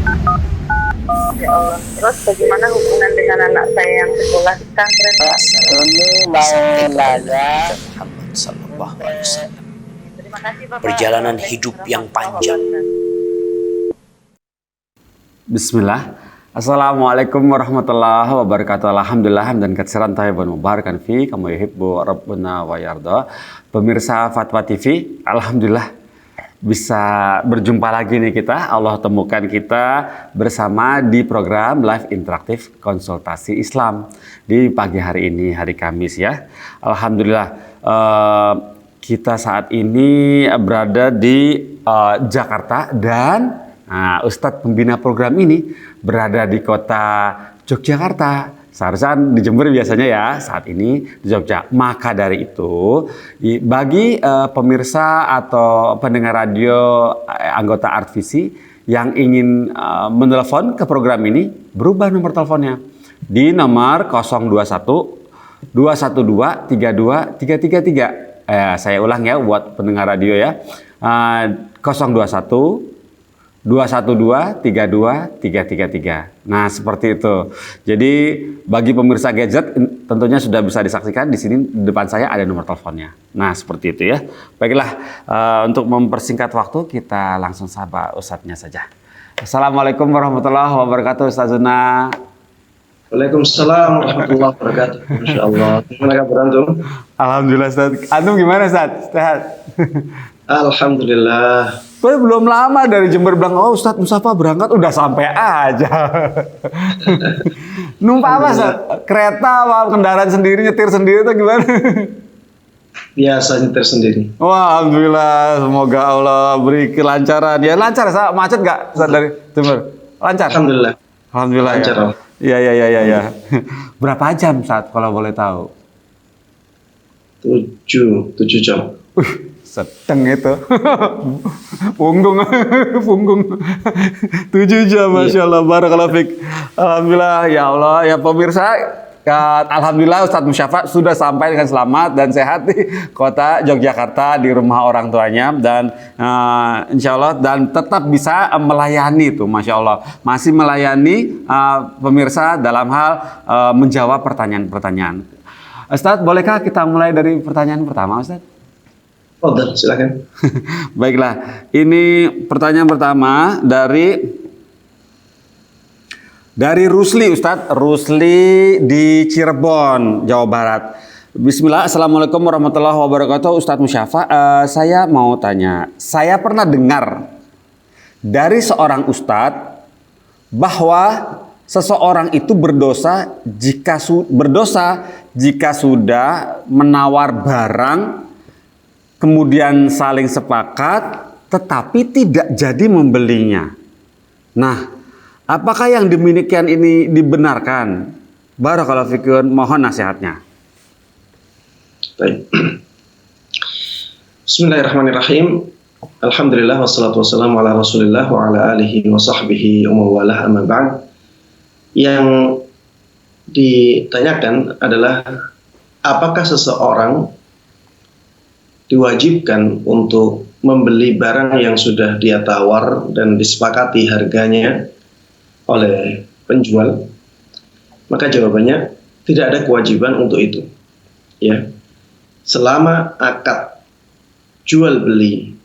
Ya Allah. Terus bagaimana hubungan dengan anak saya yang sekolah di pesantren? Ini mau nanya. Muhammad sallallahu alaihi wasallam. Terima kasih Bapak. Perjalanan hidup yang panjang. Bismillah. Assalamualaikum warahmatullahi wabarakatuh. Alhamdulillah dan katsiran thayyiban mubarakan fi kama yuhibbu rabbuna wa yarda. Pemirsa Fatwa TV, alhamdulillah bisa berjumpa lagi nih kita. Allah temukan kita bersama di program live interaktif konsultasi Islam di pagi hari ini, hari Kamis ya. Alhamdulillah kita saat ini berada di Jakarta dan Ustadz pembina program ini berada di kota Yogyakarta. Seharusnya di Jember biasanya ya, saat ini di Jogja. Maka dari itu, bagi pemirsa atau pendengar radio anggota Artvisi yang ingin menelepon ke program ini, berubah nomor teleponnya di nomor 021 212 32 333. Saya ulang ya buat pendengar radio ya. 021 212 32 333. Nah, seperti itu. Jadi bagi pemirsa gadget tentunya sudah bisa disaksikan di sini di depan saya ada nomor teleponnya. Nah, seperti itu ya. Baiklah, untuk mempersingkat waktu kita langsung sapa Ustadznya saja. Assalamualaikum warahmatullahi wabarakatuh, Ustazuna. Waalaikumsalam warahmatullahi wabarakatuh. Masyaallah. Gimana kabar antum? Alhamdulillah, Ustaz. Antum gimana, Ustaz? Sehat? Alhamdulillah. Saya belum lama dari Jember bilang, oh Ustadz Mustafa berangkat, udah sampai aja. Numpang apa, Ustaz? Kereta apa kendaraan sendiri, nyetir sendiri atau gimana? Biasa nyetir sendiri. Wah, alhamdulillah, semoga Allah beri kelancaran. Ya lancar, macet nggak Ustaz dari Jember? Lancar? Alhamdulillah. Alhamdulillah lancar. Ya. Ya. Berapa jam saat kalau boleh tahu? 7 jam. Sedang itu. punggung 7 jam, Masya Allah, barakallahu fik. Alhamdulillah, ya Allah, ya pemirsa, ya, alhamdulillah Ustadz Musyafa sudah sampai dengan selamat dan sehat di kota Yogyakarta di rumah orang tuanya dan insya Allah dan tetap bisa melayani tuh, Masya Allah, masih melayani pemirsa dalam hal menjawab pertanyaan-pertanyaan. Ustadz, bolehkah kita mulai dari pertanyaan pertama, Ustadz? Fadhal, silakan. Baiklah, ini pertanyaan pertama dari Rusli, Ustadz. Rusli di Cirebon, Jawa Barat. Bismillah, Assalamualaikum warahmatullahi wabarakatuh, Ustadz Musyafa. Saya mau tanya, saya pernah dengar dari seorang Ustadz bahwa seseorang itu berdosa jika sudah menawar barang kemudian saling sepakat, tetapi tidak jadi membelinya. Nah, apakah yang demikian ini dibenarkan? Barakallahu fikum, mohon nasihatnya. Baik. Bismillahirrahmanirrahim. Alhamdulillah wassalatu wassalamu ala Rasulillah wa ala alihi wa sahbihi wa mawalah, amma ba'd. Yang ditanyakan adalah apakah seseorang diwajibkan untuk membeli barang yang sudah dia tawar dan disepakati harganya oleh penjual? Maka jawabannya tidak ada kewajiban untuk itu. Ya, selama akad jual beli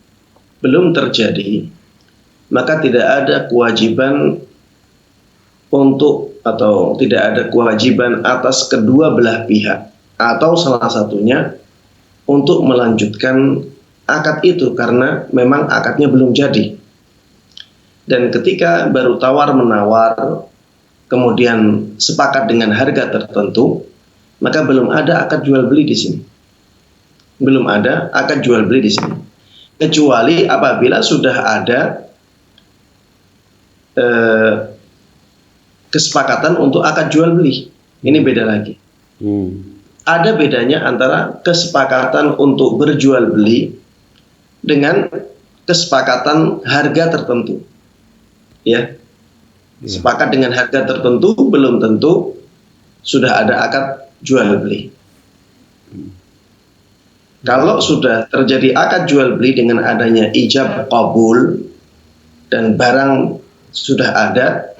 belum terjadi, maka tidak ada kewajiban untuk atau tidak ada kewajiban atas kedua belah pihak atau salah satunya untuk melanjutkan akad itu karena memang akadnya belum jadi. Dan ketika baru tawar-menawar, kemudian sepakat dengan harga tertentu, maka belum ada akad jual beli di sini. Belum ada akad jual beli di sini. Kecuali apabila sudah ada kesepakatan untuk akad jual beli. Ini beda lagi. Ada bedanya antara kesepakatan untuk berjual beli dengan kesepakatan harga tertentu. Ya. Sepakat dengan harga tertentu belum tentu sudah ada akad jual beli. Kalau sudah terjadi akad jual beli dengan adanya ijab qabul dan barang sudah ada,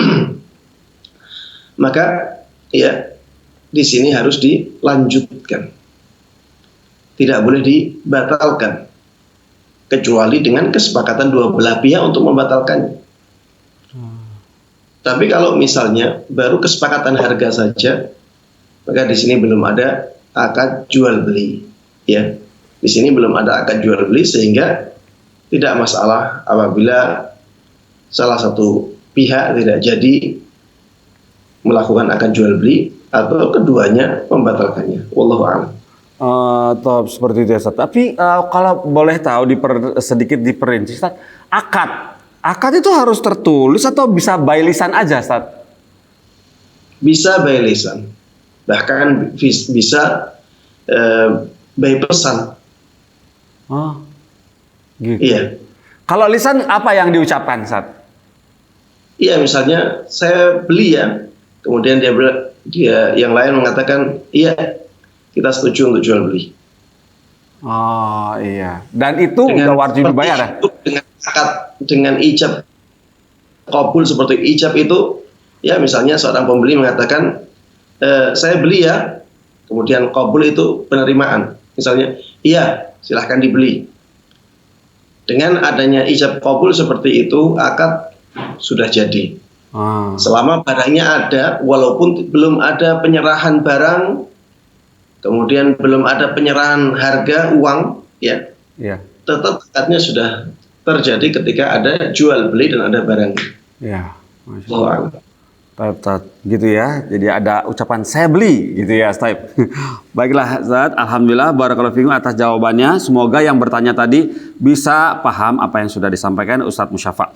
maka ya di sini harus dilanjutkan, tidak boleh dibatalkan kecuali dengan kesepakatan dua belah pihak untuk membatalkannya. Tapi kalau misalnya baru kesepakatan harga saja, maka di sini belum ada akad jual beli, ya. Di sini belum ada akad jual beli, sehingga tidak masalah apabila salah satu pihak tidak jadi melakukan akad jual beli atau keduanya membatalkannya. Wallahu a'lam. Top seperti itu ya Ustaz. Tapi kalau boleh tahu sedikit diperinci Ustaz, akad itu harus tertulis atau bisa by lisan aja Ustaz? Bisa by lisan, bahkan bisa by pesan. Oh, gitu. Iya. Kalau lisan apa yang diucapkan Ustaz? Iya, misalnya saya beli ya, kemudian dia yang lain mengatakan iya, kita setuju untuk jual beli. Oh iya. Dan itu udah wajib dibayar ya? Dengan akad, dengan ijab qabul seperti ijab itu, ya misalnya seorang pembeli mengatakan saya beli ya, kemudian qabul itu penerimaan. Misalnya, iya silahkan dibeli. Dengan adanya ijab qabul seperti itu, akad sudah jadi. Selama barangnya ada, walaupun belum ada penyerahan barang, kemudian belum ada penyerahan harga uang, ya, tetap akadnya sudah terjadi ketika ada jual beli dan ada barang. Ya, Ustaz, gitu ya. Jadi ada ucapan saya beli, gitu ya, Ustaz. Baiklah, Ustaz. Alhamdulillah, barakallahu fikum atas jawabannya. Semoga yang bertanya tadi bisa paham apa yang sudah disampaikan Ustaz Musyafa.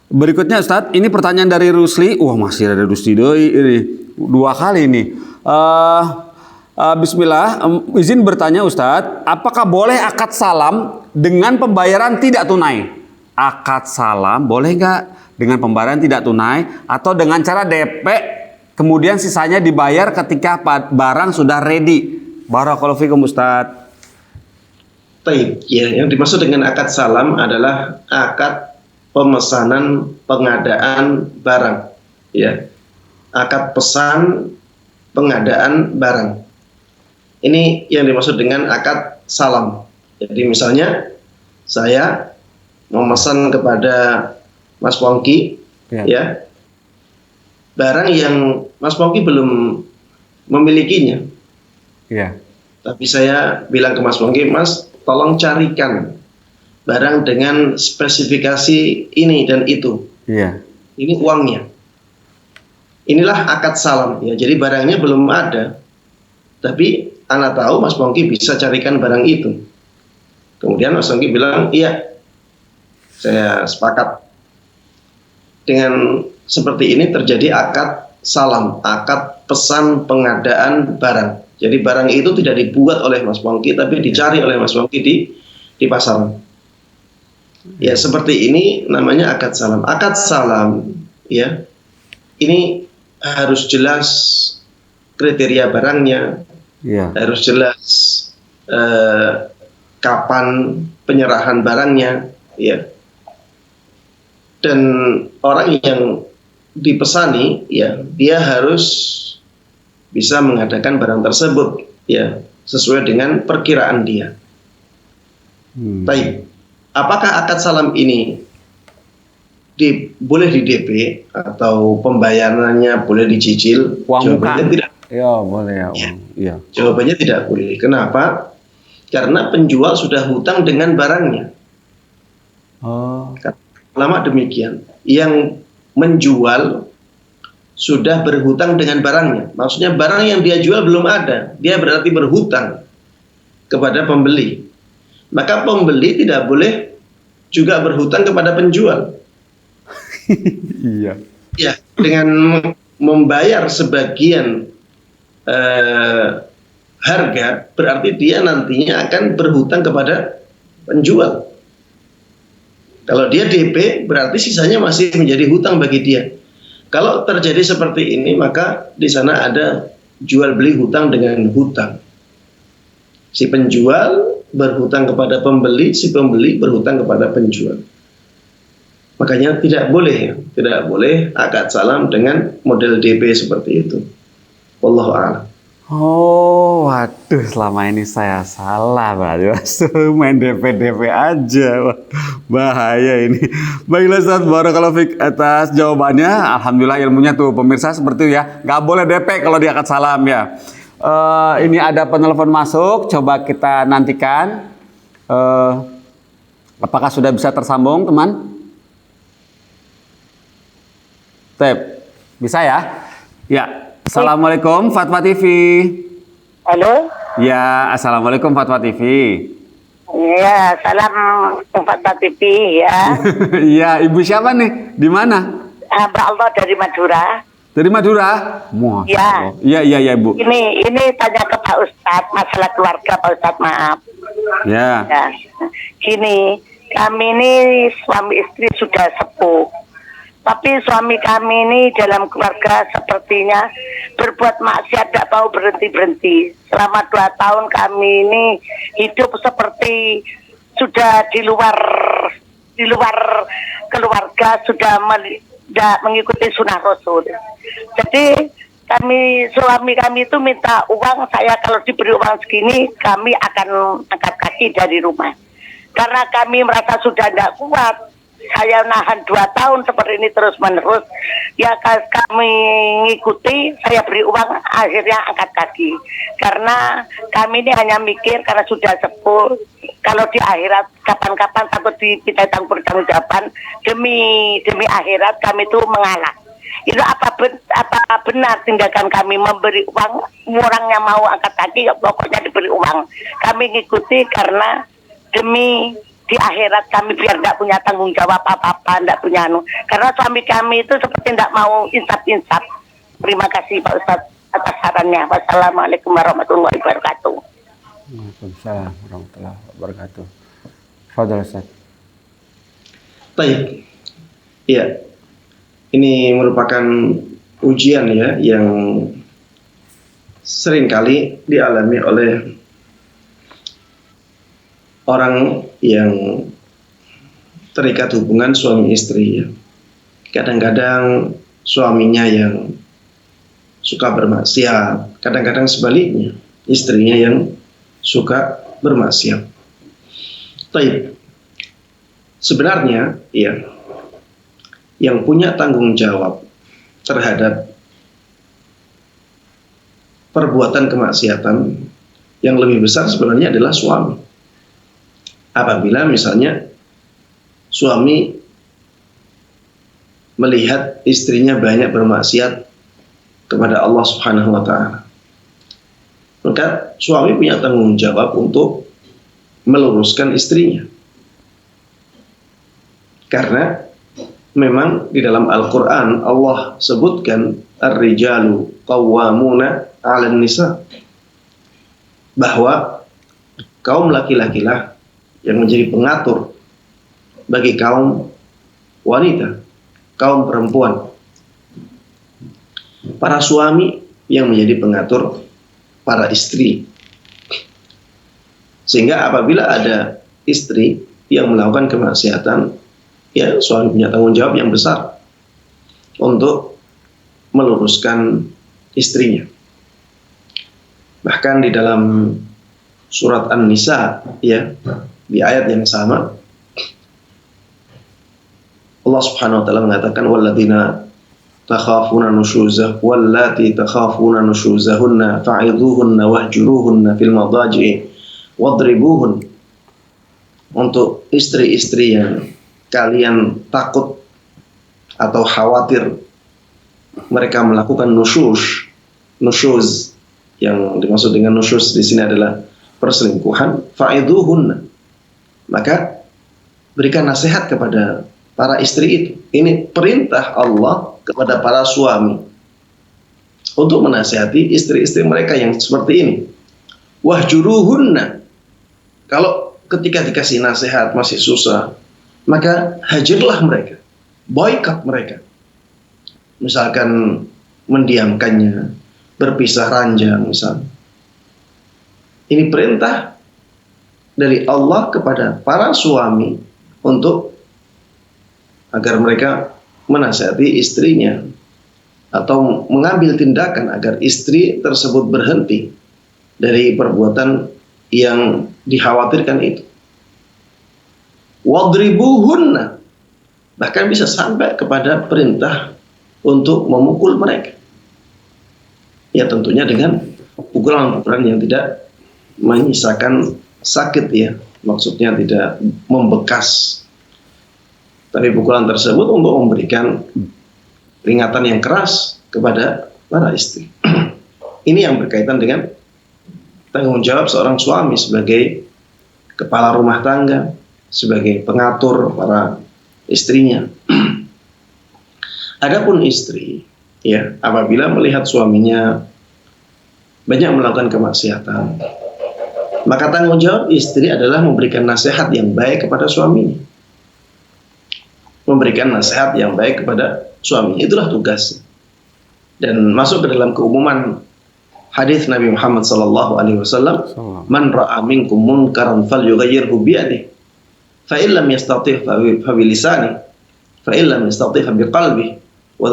Berikutnya Ustaz, ini pertanyaan dari Rusli. Wah, masih ada Rusli doi ini 2 kali nih. Bismillah, izin bertanya Ustadz, apakah boleh akad salam dengan pembayaran tidak tunai? Akad salam boleh nggak dengan pembayaran tidak tunai atau dengan cara DP, kemudian sisanya dibayar ketika barang sudah ready? Barakallahu fikum Ustadz. Baik, ya, yang dimaksud dengan akad salam adalah akad pemesanan pengadaan barang, ya, akad pesan pengadaan barang. Ini yang dimaksud dengan akad salam. Jadi misalnya saya memesan kepada Mas Pongki, ya, barang yang Mas Pongki belum memilikinya. Tapi saya bilang ke Mas Pongki, Mas, tolong carikan barang dengan spesifikasi ini dan itu. Ini uangnya. Inilah akad salam, ya. Jadi barangnya belum ada, tapi Ana tahu Mas Pongki bisa carikan barang itu. Kemudian Mas Pongki bilang, iya, saya sepakat. Dengan seperti ini terjadi akad salam, akad pesan pengadaan barang. Jadi barang itu tidak dibuat oleh Mas Pongki, tapi dicari oleh Mas Pongki di pasaran. Ya, seperti ini namanya akad salam. Akad salam, ya, ini harus jelas kriteria barangnya, harus jelas kapan penyerahan barangnya, ya. Dan orang yang dipesani, ya, dia harus bisa mengadakan barang tersebut, ya, sesuai dengan perkiraan dia. Baik, apakah akad salam ini boleh di DP atau pembayarannya boleh dicicil? Jawabannya tidak. Ya, boleh ya. Ya. Jawabannya tidak boleh. Kenapa? Karena penjual sudah hutang dengan barangnya. Lama demikian. Yang menjual sudah berhutang dengan barangnya. Maksudnya barang yang dia jual belum ada. Dia berarti berhutang kepada pembeli. Maka pembeli tidak boleh juga berhutang kepada penjual. Iya. Ya, dengan membayar sebagian harga, berarti dia nantinya akan berhutang kepada penjual. Kalau dia DP, berarti sisanya masih menjadi hutang bagi dia. Kalau terjadi seperti ini, maka di sana ada jual beli hutang dengan hutang. Si penjual berhutang kepada pembeli, si pembeli berhutang kepada penjual. Makanya tidak boleh akad salam dengan model DP seperti itu. Wallahu a'lam. Oh, waduh, selama ini saya salah, berarti Mas. Main DP-DP aja. Wah, bahaya ini. Baiklah, Ustaz, barakallahu fiik atas jawabannya. Alhamdulillah ilmunya tuh pemirsa seperti itu ya. Nggak boleh DP kalau di akad salam ya. Ini ada penelpon masuk, coba kita nantikan. Apakah sudah bisa tersambung, teman? Bisa ya? Ya. Assalamualaikum Fatwa TV. Halo? Ya, assalamualaikum Fatwa TV. Ya, salam Fatwa TV ya. Iya, ibu siapa nih? Di mana? Mbak Allah dari Madura. Dari Madura? Masya Ya. Allah. Iya, Ibu. Ini tanya ke Pak Ustadz, masalah keluarga Pak Ustadz, maaf. Ya. Ya. Gini, kami ini suami istri sudah sepuh. Tapi suami kami ini dalam keluarga sepertinya berbuat maksiat, tidak mau berhenti-berhenti. Selama 2 tahun kami ini hidup seperti sudah di luar keluarga, sudah mengikuti sunnah Rasul. Jadi suami kami itu minta uang, saya kalau diberi uang segini kami akan angkat kaki dari rumah. Karena kami merasa sudah tidak kuat. Saya nahan 2 tahun seperti ini terus menerus. Ya kami ngikuti, saya beri uang, akhirnya angkat kaki. Karena kami ini hanya mikir karena sudah sepuh, kalau di akhirat kapan-kapan takut diminta tanggung jawaban, demi akhirat kami itu mengalah. Itu apa benar tindakan kami memberi uang, orang yang mau angkat kaki pokoknya diberi uang. Kami ngikuti karena demi di akhirat kami biar tidak punya tanggung jawab apa-apa, tidak punya karena suami kami itu seperti tidak mau insaf. Terima kasih Pak Ustadz atas sarannya. Wassalamualaikum warahmatullahi wabarakatuh. Waalaikumsalam warahmatullahi wabarakatuh. Fadhil Ustaz. Baik. Iya. Ini merupakan ujian ya yang seringkali dialami oleh orang yang terikat hubungan suami istri ya. Kadang-kadang suaminya yang suka bermaksiat, kadang-kadang sebaliknya istrinya yang suka bermaksiat. Baik. Sebenarnya ya, yang punya tanggung jawab terhadap perbuatan kemaksiatan yang lebih besar sebenarnya adalah suami. Apabila misalnya suami melihat istrinya banyak bermaksiat kepada Allah Subhanahu wa Ta'ala, maka suami punya tanggung jawab untuk meluruskan istrinya. Karena memang di dalam Al-Quran Allah sebutkan ar-rijalu qawwamuna 'alan nisa, bahwa kaum laki-laki lah yang menjadi pengatur bagi kaum wanita, kaum perempuan. Para suami yang menjadi pengatur para istri. Sehingga apabila ada istri yang melakukan kemaksiatan, ya suami punya tanggung jawab yang besar untuk meluruskan istrinya. Bahkan di dalam surat An-Nisa ya, di ayat yang sama Allah Subhanahu wa taala mengatakan walladzina takhafuna wallati takhafuna nushuzahunna fa'idhuhunna wahjuruhunna fil madaji'i wadribuhun. Untuk istri-istri yang kalian takut atau khawatir mereka melakukan nusyuz, yang dimaksud dengan nusyuz di sini adalah perselingkuhan, fa'idhuhunna, maka berikan nasihat kepada para istri itu. Ini perintah Allah kepada para suami untuk menasihati istri-istri mereka yang seperti ini. Wahjuruhunna, kalau ketika dikasih nasihat masih susah, maka hajarlah mereka, boikot mereka. Misalkan mendiamkannya, berpisah ranjang misalnya. Ini perintah dari Allah kepada para suami untuk agar mereka menasihati istrinya atau mengambil tindakan agar istri tersebut berhenti dari perbuatan yang dikhawatirkan itu. Wadribuhunna, bahkan bisa sampai kepada perintah untuk memukul mereka. Ya tentunya dengan pukulan-pukulan yang tidak menyisakan sakit ya, maksudnya tidak membekas. Tapi pukulan tersebut untuk memberikan peringatan yang keras kepada para istri. Ini yang berkaitan dengan tanggung jawab seorang suami sebagai kepala rumah tangga, sebagai pengatur para istrinya. Adapun istri, ya, apabila melihat suaminya banyak melakukan kemaksiatan, maka tanggung jawab istri adalah memberikan nasihat yang baik kepada suaminya. Memberikan nasihat yang baik kepada suaminya, itulah tugasnya. Dan masuk ke dalam keumuman hadis Nabi Muhammad SAW, man ra'a minkum munkaran falyughayyirhu biyadihi, fa in lam yastati' fa bi lisanihi, fa in lam yastati' fa bi qalbihi, wa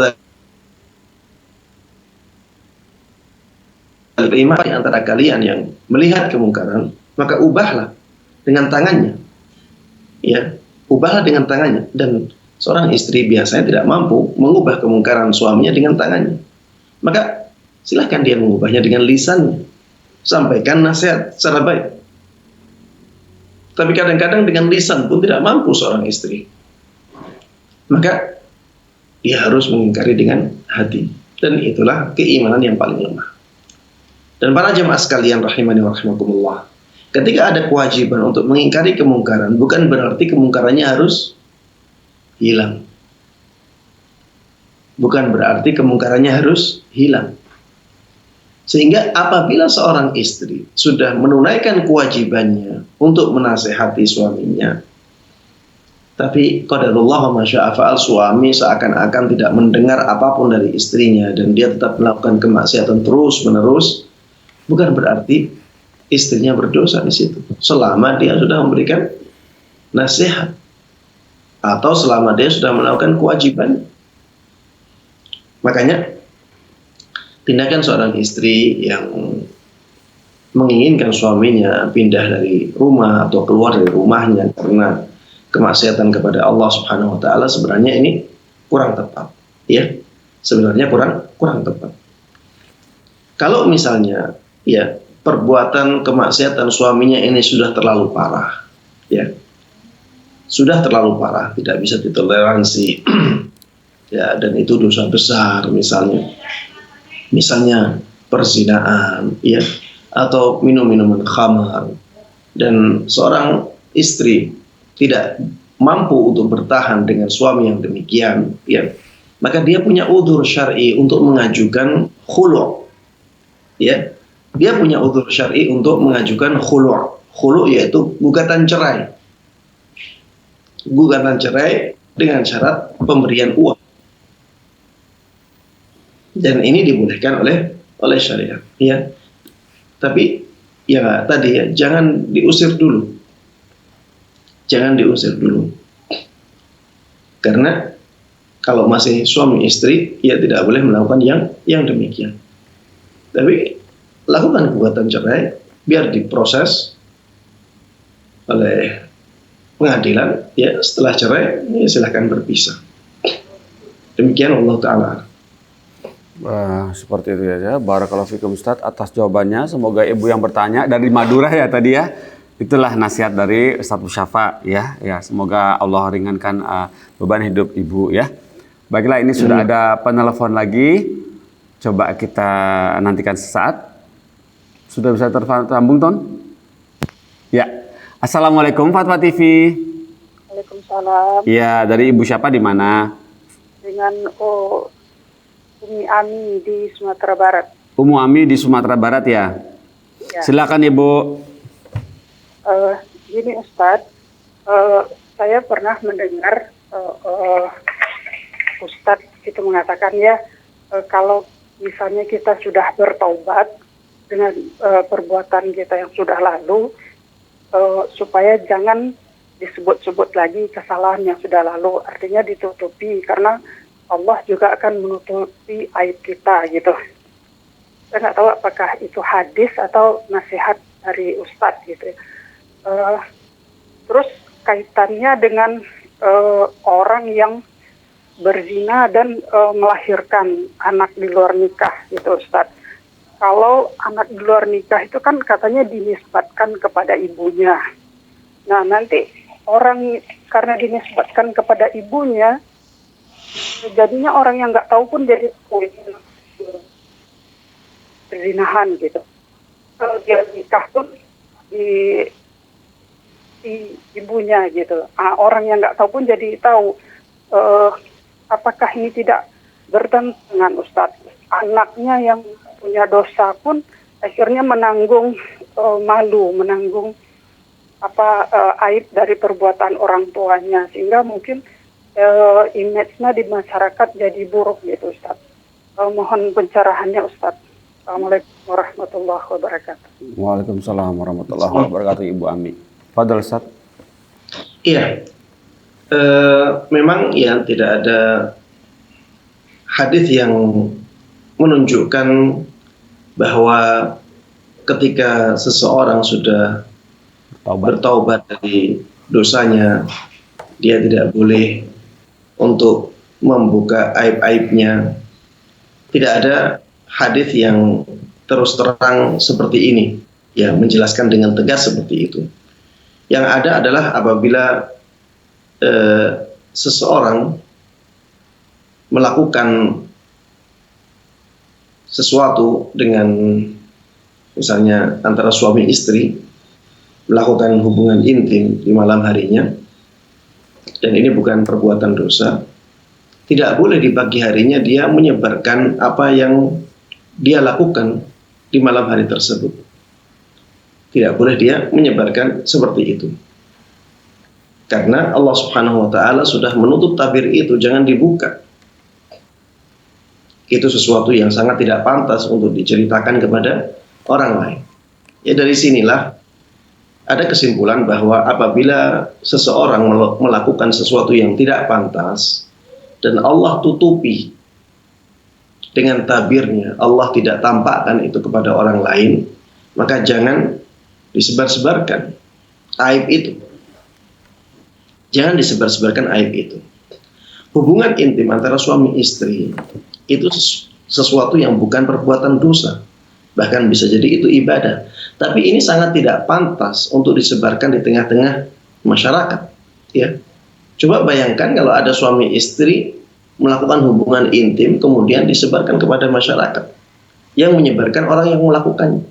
dzalika di antara kalian yang melihat kemungkaran, maka ubahlah dengan tangannya. Ya, ubahlah dengan tangannya. Dan seorang istri biasanya tidak mampu mengubah kemungkaran suaminya dengan tangannya. Maka silahkan dia mengubahnya dengan lisannya. Sampaikan nasihat secara baik. Tapi kadang-kadang dengan lisan pun tidak mampu seorang istri. Maka dia harus mengingkari dengan hati. Dan itulah keimanan yang paling lemah. Dan para jemaah sekalian rahimani wa rahimakumullah, ketika ada kewajiban untuk mengingkari kemungkaran, bukan berarti kemungkarannya harus hilang. Bukan berarti kemungkarannya harus hilang. Sehingga apabila seorang istri sudah menunaikan kewajibannya untuk menasehati suaminya, tapi qadarullah wa masya'a fa'al, suami seakan-akan tidak mendengar apapun dari istrinya dan dia tetap melakukan kemaksiatan terus-menerus, bukan berarti istrinya berdosa di situ. Selama dia sudah memberikan nasihat atau selama dia sudah melakukan kewajiban. Makanya tindakan seorang istri yang menginginkan suaminya pindah dari rumah atau keluar dari rumahnya karena kemaksiatan kepada Allah Subhanahu wa taala, sebenarnya ini kurang tepat, ya. Sebenarnya kurang tepat. Kalau misalnya ya perbuatan kemaksiatan suaminya ini sudah terlalu parah, ya. Sudah terlalu parah, tidak bisa ditoleransi. Ya, dan itu dosa besar misalnya perzinaan, ya, atau minum-minuman khamar, dan seorang istri tidak mampu untuk bertahan dengan suami yang demikian, ya, maka dia punya udzur syar'i untuk mengajukan khulu', ya, dia punya udzur syar'i untuk mengajukan khulu'. Khulu' yaitu gugatan cerai dengan syarat pemberian uang. Dan ini dibolehkan oleh syariat, ya. Tapi ya tadi ya, jangan diusir dulu. Karena kalau masih suami istri, ya tidak boleh melakukan yang demikian. Tapi lakukan gugatan cerai, biar diproses oleh pengadilan, ya. Setelah cerai, ya silahkan berpisah. Demikian Allah Ta'ala. Seperti itu ya. Barakallahu fikum Ustadz atas jawabannya. Semoga ibu yang bertanya dari Madura ya tadi ya. Itulah nasihat dari Ustadz Musyafa ya. Ya, semoga Allah ringankan beban hidup ibu ya. Baiklah, ini sudah ada penelpon lagi. Coba kita nantikan sesaat. Sudah bisa tersambung, Ton? Ya. Assalamualaikum Fatwa TV. Waalaikumsalam. Ya, dari ibu siapa di mana? Dengan Umi Ami di Sumatera Barat. Umu Ami di Sumatera Barat ya. Ya. Silakan Ibu. Gini Ustadz, saya pernah mendengar Ustadz itu mengatakan ya, kalau misalnya kita sudah bertaubat dengan perbuatan kita yang sudah lalu, supaya jangan disebut-sebut lagi kesalahan yang sudah lalu, artinya ditutupi, karena Allah juga akan menutupi aib kita gitu. Saya nggak tahu apakah itu hadis atau nasihat dari Ustadz gitu. Terus kaitannya dengan orang yang berzina dan melahirkan anak di luar nikah gitu Ustadz. Kalau anak di luar nikah itu kan katanya dinisbatkan kepada ibunya. Nah nanti orang karena dinisbatkan kepada ibunya, jadinya orang yang nggak tahu pun jadi perzinahan gitu. Kalau dia nikah pun di ibunya gitu. Orang yang nggak tahu pun jadi tahu. Apakah ini tidak bertentangan Ustadz? Anaknya yang punya dosa pun akhirnya menanggung malu, menanggung aib dari perbuatan orang tuanya, sehingga mungkin image-nya di masyarakat jadi buruk gitu Ustadz. Mohon pencerahannya Ustadz. Assalamualaikum warahmatullahi wabarakatuh. Waalaikumsalam warahmatullahi wabarakatuh, Ibu Ami. Fadhil Ustaz. Iya, memang ya tidak ada hadis yang menunjukkan bahwa ketika seseorang sudah bertaubat dari dosanya, dia tidak boleh untuk membuka aib-aibnya. Tidak ada hadis yang terus terang seperti ini, ya, menjelaskan dengan tegas seperti itu. Yang ada adalah apabila seseorang melakukan sesuatu dengan misalnya antara suami istri, melakukan hubungan intim di malam harinya, dan ini bukan perbuatan dosa, tidak boleh di pagi harinya dia menyebarkan apa yang dia lakukan di malam hari tersebut. Tidak boleh dia menyebarkan seperti itu. Karena Allah Subhanahu wa Ta'ala sudah menutup tabir itu, jangan dibuka. Itu sesuatu yang sangat tidak pantas untuk diceritakan kepada orang lain. Ya, dari sinilah ada kesimpulan bahwa apabila seseorang melakukan sesuatu yang tidak pantas dan Allah tutupi dengan tabirnya, Allah tidak tampakkan itu kepada orang lain, maka jangan disebar-sebarkan aib itu. Jangan disebar-sebarkan aib itu. Hubungan intim antara suami istri itu sesuatu yang bukan perbuatan dosa, bahkan bisa jadi itu ibadah. Tapi ini sangat tidak pantas untuk disebarkan di tengah-tengah masyarakat. Ya, coba bayangkan kalau ada suami istri melakukan hubungan intim kemudian disebarkan kepada masyarakat, yang menyebarkan orang yang melakukannya.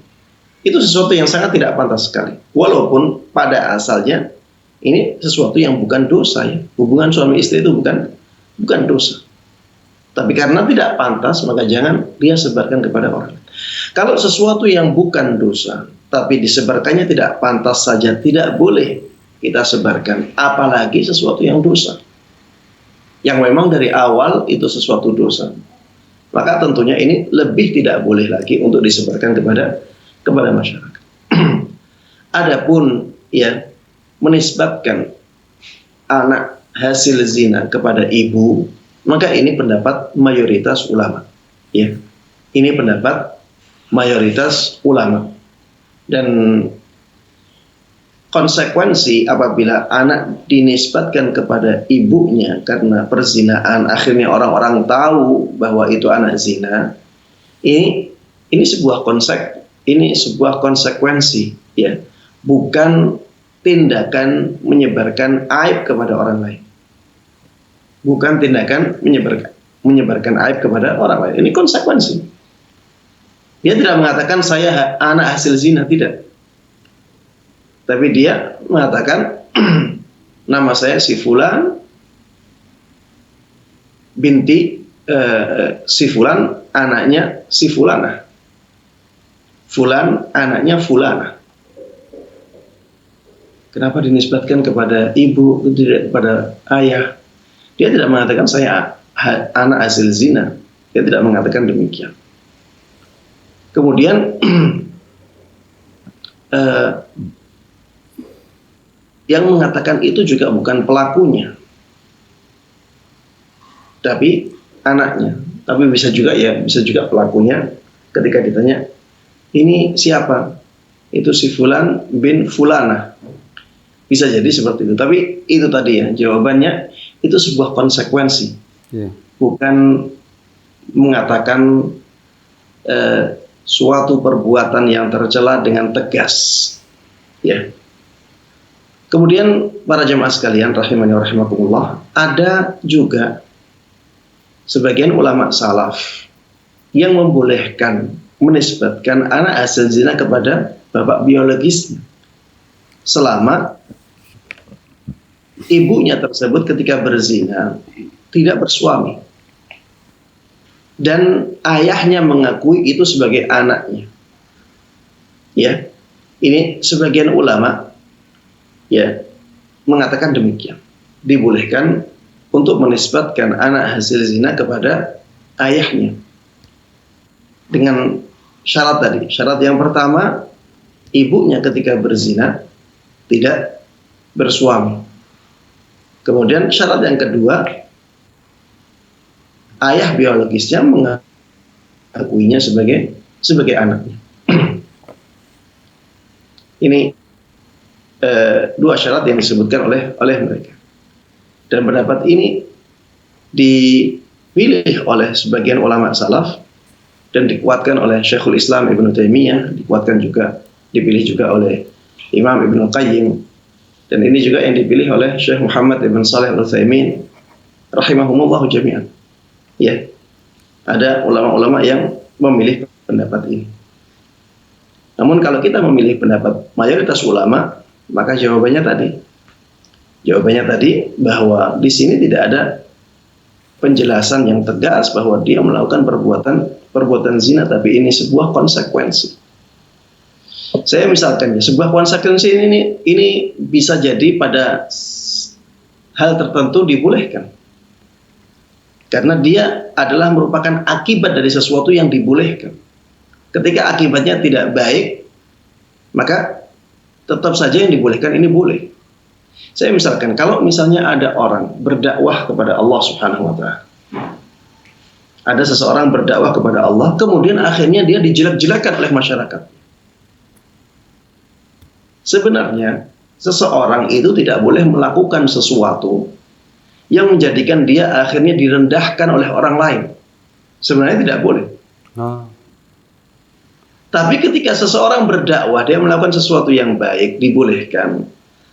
Itu sesuatu yang sangat tidak pantas sekali. Walaupun pada asalnya ini sesuatu yang bukan dosa, ya. Hubungan suami istri itu bukan dosa. Tapi karena tidak pantas, maka jangan dia sebarkan kepada orang. Kalau sesuatu yang bukan dosa, tapi disebarkannya tidak pantas saja, tidak boleh kita sebarkan. Apalagi sesuatu yang dosa, yang memang dari awal itu sesuatu dosa. Maka tentunya ini lebih tidak boleh lagi untuk disebarkan kepada masyarakat. Adapun ya menisbatkan anak hasil zina kepada ibu, maka ini pendapat mayoritas ulama. Ya, ini pendapat mayoritas ulama. Dan konsekuensi apabila anak dinisbatkan kepada ibunya karena perzinaan, akhirnya orang-orang tahu bahwa itu anak zina, ini sebuah konsekuensi, ya, bukan tindakan menyebarkan aib kepada orang lain. Bukan tindakan menyebarkan aib kepada orang lain. Ini konsekuensi. Dia tidak mengatakan saya anak hasil zina, tidak. Tapi dia mengatakan nama saya si fulan binti si fulan anaknya si fulanah. Fulan anaknya fulanah. Kenapa dinisbatkan kepada ibu, tidak kepada ayah? Dia tidak mengatakan saya anak hasil zina. Dia tidak mengatakan demikian. Kemudian yang mengatakan itu juga bukan pelakunya, tapi anaknya. Tapi bisa juga pelakunya. Ketika ditanya, ini siapa? Itu si Fulan bin Fulana. Bisa jadi seperti itu. Tapi itu tadi ya, jawabannya itu sebuah konsekuensi. Bukan mengatakan suatu perbuatan yang tercela dengan tegas. Ya. Kemudian para jemaah sekalian rahimani wa rahimakumullah, ada juga sebagian ulama salaf yang membolehkan menisbatkan anak hasil zina kepada bapak biologisnya selama ibunya tersebut ketika berzina tidak bersuami dan ayahnya mengakui itu sebagai anaknya. Ya, ini sebagian ulama ya mengatakan demikian, dibolehkan untuk menisbatkan anak hasil zina kepada ayahnya dengan syarat tadi. Syarat yang pertama, ibunya ketika berzina tidak bersuami. Kemudian syarat yang kedua, ayah biologisnya mengakuinya sebagai anaknya. Ini dua syarat yang disebutkan oleh mereka. Dan pendapat ini dipilih oleh sebagian ulama salaf dan dikuatkan oleh Syekhul Islam Ibnu Taimiyah, dipilih juga oleh Imam Ibnu Qayyim, dan ini juga yang dipilih oleh Syekh Muhammad Ibn Shalih Al-Utsaimin rahimahumullah jami'an. Ya, ada ulama-ulama yang memilih pendapat ini. Namun kalau kita memilih pendapat mayoritas ulama, maka jawabannya tadi bahwa di sini tidak ada penjelasan yang tegas bahwa dia melakukan perbuatan zina, tapi ini sebuah konsekuensi. Saya misalkan ya, sebuah konsekuensi ini bisa jadi pada hal tertentu dibolehkan. Karena dia adalah merupakan akibat dari sesuatu yang dibolehkan. Ketika akibatnya tidak baik, maka tetap saja yang dibolehkan ini boleh. Saya misalkan, kalau misalnya ada orang berdakwah kepada Allah Subhanahu wa Ta'ala, ada seseorang berdakwah kepada Allah, kemudian akhirnya dia dijelek-jelekan oleh masyarakat. Sebenarnya seseorang itu tidak boleh melakukan sesuatu yang menjadikan dia akhirnya direndahkan oleh orang lain. Sebenarnya tidak boleh. Tapi ketika seseorang berdakwah, dia melakukan sesuatu yang baik, dibolehkan.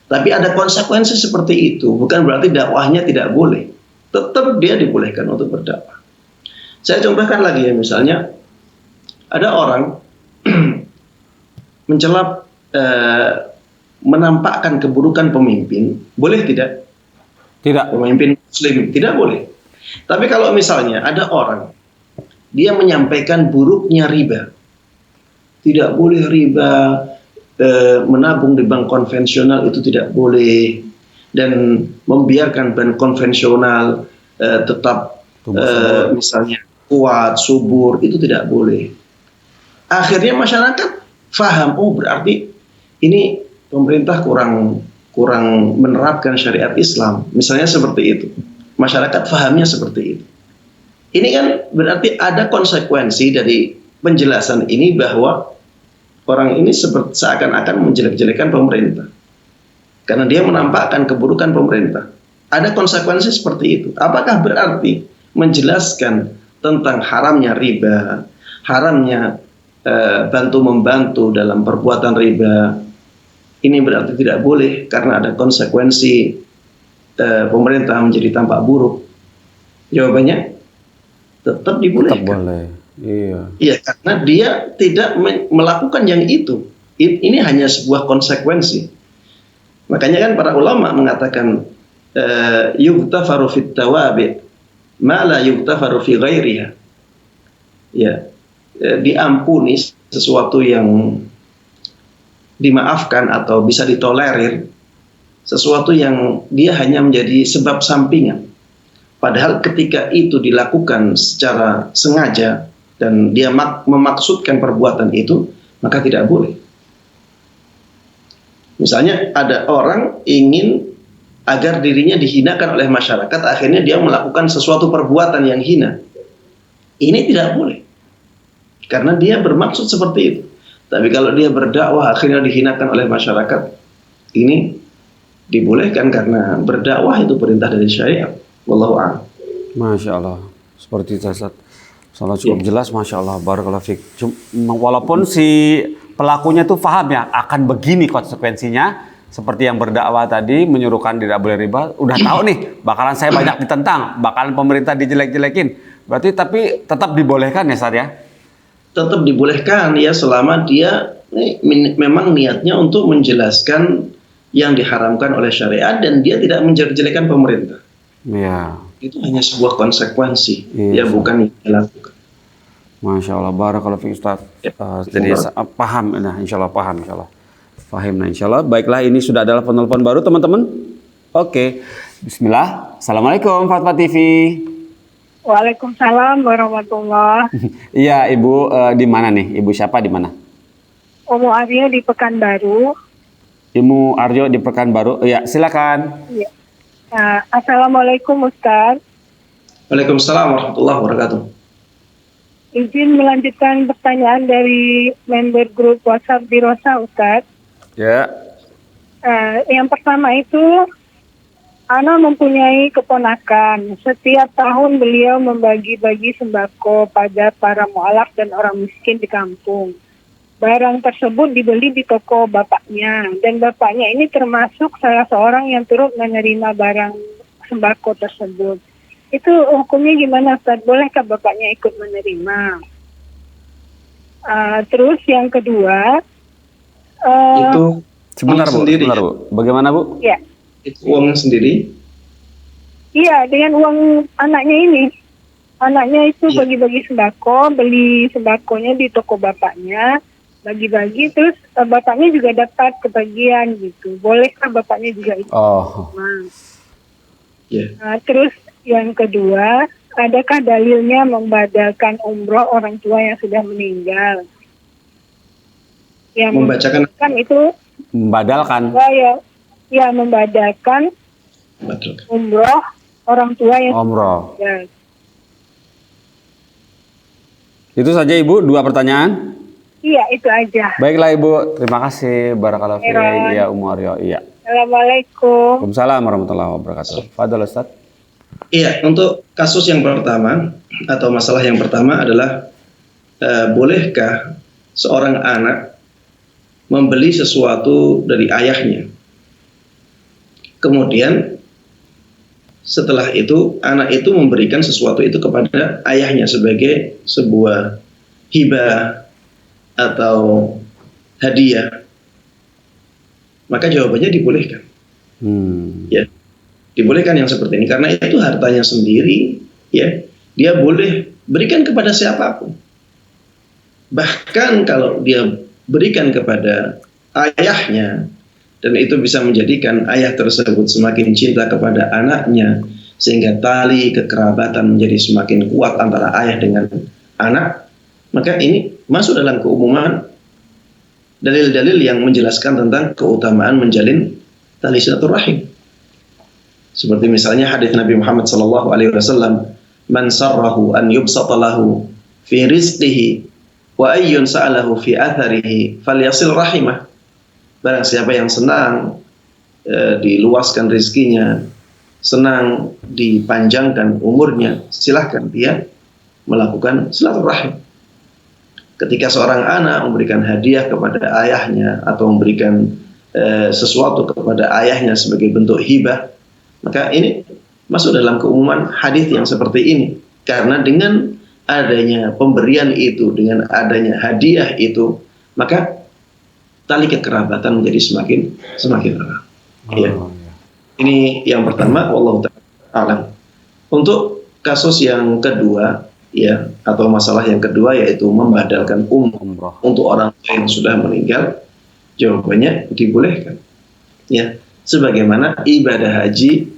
Tapi ada konsekuensi seperti itu, bukan berarti dakwahnya tidak boleh. Tetap dia dibolehkan untuk berdakwah. Saya contohkan lagi ya, misalnya ada orang menampakkan keburukan pemimpin, boleh tidak? Tidak. Pemimpin muslim tidak boleh. Tapi kalau misalnya ada orang dia menyampaikan buruknya riba, tidak boleh riba, menabung di bank konvensional itu tidak boleh, dan membiarkan bank konvensional tetap misalnya kuat, subur, itu tidak boleh. Akhirnya masyarakat faham, oh berarti ini pemerintah kurang menerapkan syariat Islam, misalnya seperti itu. Masyarakat fahamnya seperti itu. Ini kan berarti ada konsekuensi dari penjelasan ini bahwa orang ini seakan-akan menjelek-jelekan pemerintah karena dia menampakkan keburukan pemerintah. Ada konsekuensi seperti itu. Apakah berarti menjelaskan tentang haramnya riba, haramnya bantu-membantu dalam perbuatan riba, ini berarti tidak boleh karena ada konsekuensi pemerintah menjadi tampak buruk? Jawabannya tetap dibolehkan. Tetap boleh. Iya. Iya, karena dia tidak melakukan yang itu. Ini hanya sebuah konsekuensi. Makanya kan para ulama mengatakan yughtafaru fit tawabi' ma la yughtafaru fi ghairiha. Ya, diampuni sesuatu yang dimaafkan atau bisa ditolerir, sesuatu yang dia hanya menjadi sebab sampingan. Padahal ketika itu dilakukan secara sengaja dan dia memaksudkan perbuatan itu, maka tidak boleh. Misalnya ada orang ingin agar dirinya dihinakan oleh masyarakat, akhirnya dia melakukan sesuatu perbuatan yang hina. Ini tidak boleh, karena dia bermaksud seperti itu. Tapi kalau dia berdakwah akhirnya dihinakan oleh masyarakat, ini dibolehkan karena berdakwah itu perintah dari syariat. Wallahu a'lam. Masya Allah, seperti itu Ustaz. Salah cukup jelas, Masya Allah, barakallahu fiik. Walaupun si pelakunya tuh paham ya, akan begini konsekuensinya, seperti yang berdakwah tadi, menyuruhkan tidak boleh riba, udah tahu nih, bakalan saya banyak ditentang, bakalan pemerintah dijelek-jelekin. Berarti tapi tetap dibolehkan ya Ustaz ya? Tetap dibolehkan ya, selama dia memang niatnya untuk menjelaskan yang diharamkan oleh syariat dan dia tidak menjelek-jelekan pemerintah. Iya. Itu hanya sebuah konsekuensi, Iya, ya bukan yang dilakukan. Masya Allah, barakallahu fiik Ustaz. Jadi paham, nah insya Allah paham, insya Allah. Paham, nah insya Allah. Baiklah, ini sudah adalah penelpon baru teman-teman. Oke, Bismillah. Assalamualaikum Fatwa TV. Waalaikumsalam warahmatullah. Iya, Ibu di mana nih? Ibu siapa di mana? Umu Aryo di Pekanbaru. Ibu Aryo di Pekanbaru. Iya, silakan. Ya. Assalamualaikum Ustaz. Waalaikumsalam warahmatullahi wabarakatuh. Izin melanjutkan pertanyaan dari member grup WhatsApp di Rosa Ustaz. Ya. Yang pertama itu, Ana mempunyai keponakan. Setiap tahun beliau membagi-bagi sembako pada para mualaf dan orang miskin di kampung. Barang tersebut dibeli di toko bapaknya, dan bapaknya ini termasuk salah seorang yang turut menerima barang sembako tersebut. Itu hukumnya gimana Ustaz? Bolehkah bapaknya ikut menerima? Terus yang kedua, Itu Sebentar Bu, sendiri, sebentar Bu. Bagaimana Bu? ya, itu uang sendiri. iya dengan uang anaknya ini. Anaknya itu Iya. bagi-bagi sembako, beli sembakonya di toko bapaknya, bagi-bagi, terus bapaknya juga dapat kebagian gitu. Bolehkah bapaknya juga ikut? Oh, Ya. Terus yang kedua, adakah dalilnya membadalkan umroh orang tua yang sudah meninggal? Yang Membacakan kan itu membadalkan. ya membadalkan betul. umroh orang tua yang Umroh. meninggal. Itu saja Ibu, 2 pertanyaan. Iya, itu aja. Baiklah Ibu, terima kasih. Barakallahu fiik. Khairan. Ya Umu Aryo. Iya. Assalamualaikum. Waalaikumsalam warahmatullahi wabarakatuh. Fadhal Ustaz. Iya, untuk kasus yang pertama atau masalah yang pertama adalah bolehkah seorang anak membeli sesuatu dari ayahnya? Kemudian setelah itu anak itu memberikan sesuatu itu kepada ayahnya sebagai sebuah hibah atau hadiah. Maka jawabannya dibolehkan. Ya, dibolehkan yang seperti ini karena itu hartanya sendiri, ya. Dia boleh berikan kepada siapapun. Bahkan kalau dia berikan kepada ayahnya dan itu bisa menjadikan ayah tersebut semakin cinta kepada anaknya sehingga tali kekerabatan menjadi semakin kuat antara ayah dengan anak, maka ini masuk dalam keumuman dalil-dalil yang menjelaskan tentang keutamaan menjalin tali silaturahim. Seperti misalnya hadis Nabi Muhammad SAW, "Man sarrahu an yubsata lahu fi rizqihi wa ayyun sa'alahu fi atharihi falyasil rahimah." Barang siapa yang senang diluaskan rezekinya, senang dipanjangkan umurnya, silahkan dia melakukan silaturahim. Ketika seorang anak memberikan hadiah kepada ayahnya atau memberikan sesuatu kepada ayahnya sebagai bentuk hibah, maka ini masuk dalam keumuman hadis yang seperti ini. Karena dengan adanya pemberian itu, dengan adanya hadiah itu, maka tali kekerabatan menjadi semakin erat. Ya. Ini yang pertama, wallahu ta'ala alam. Untuk kasus yang kedua, ya, atau masalah yang kedua yaitu membadalkan umroh untuk orang yang sudah meninggal, jawabannya dibolehkan. Ya, sebagaimana ibadah haji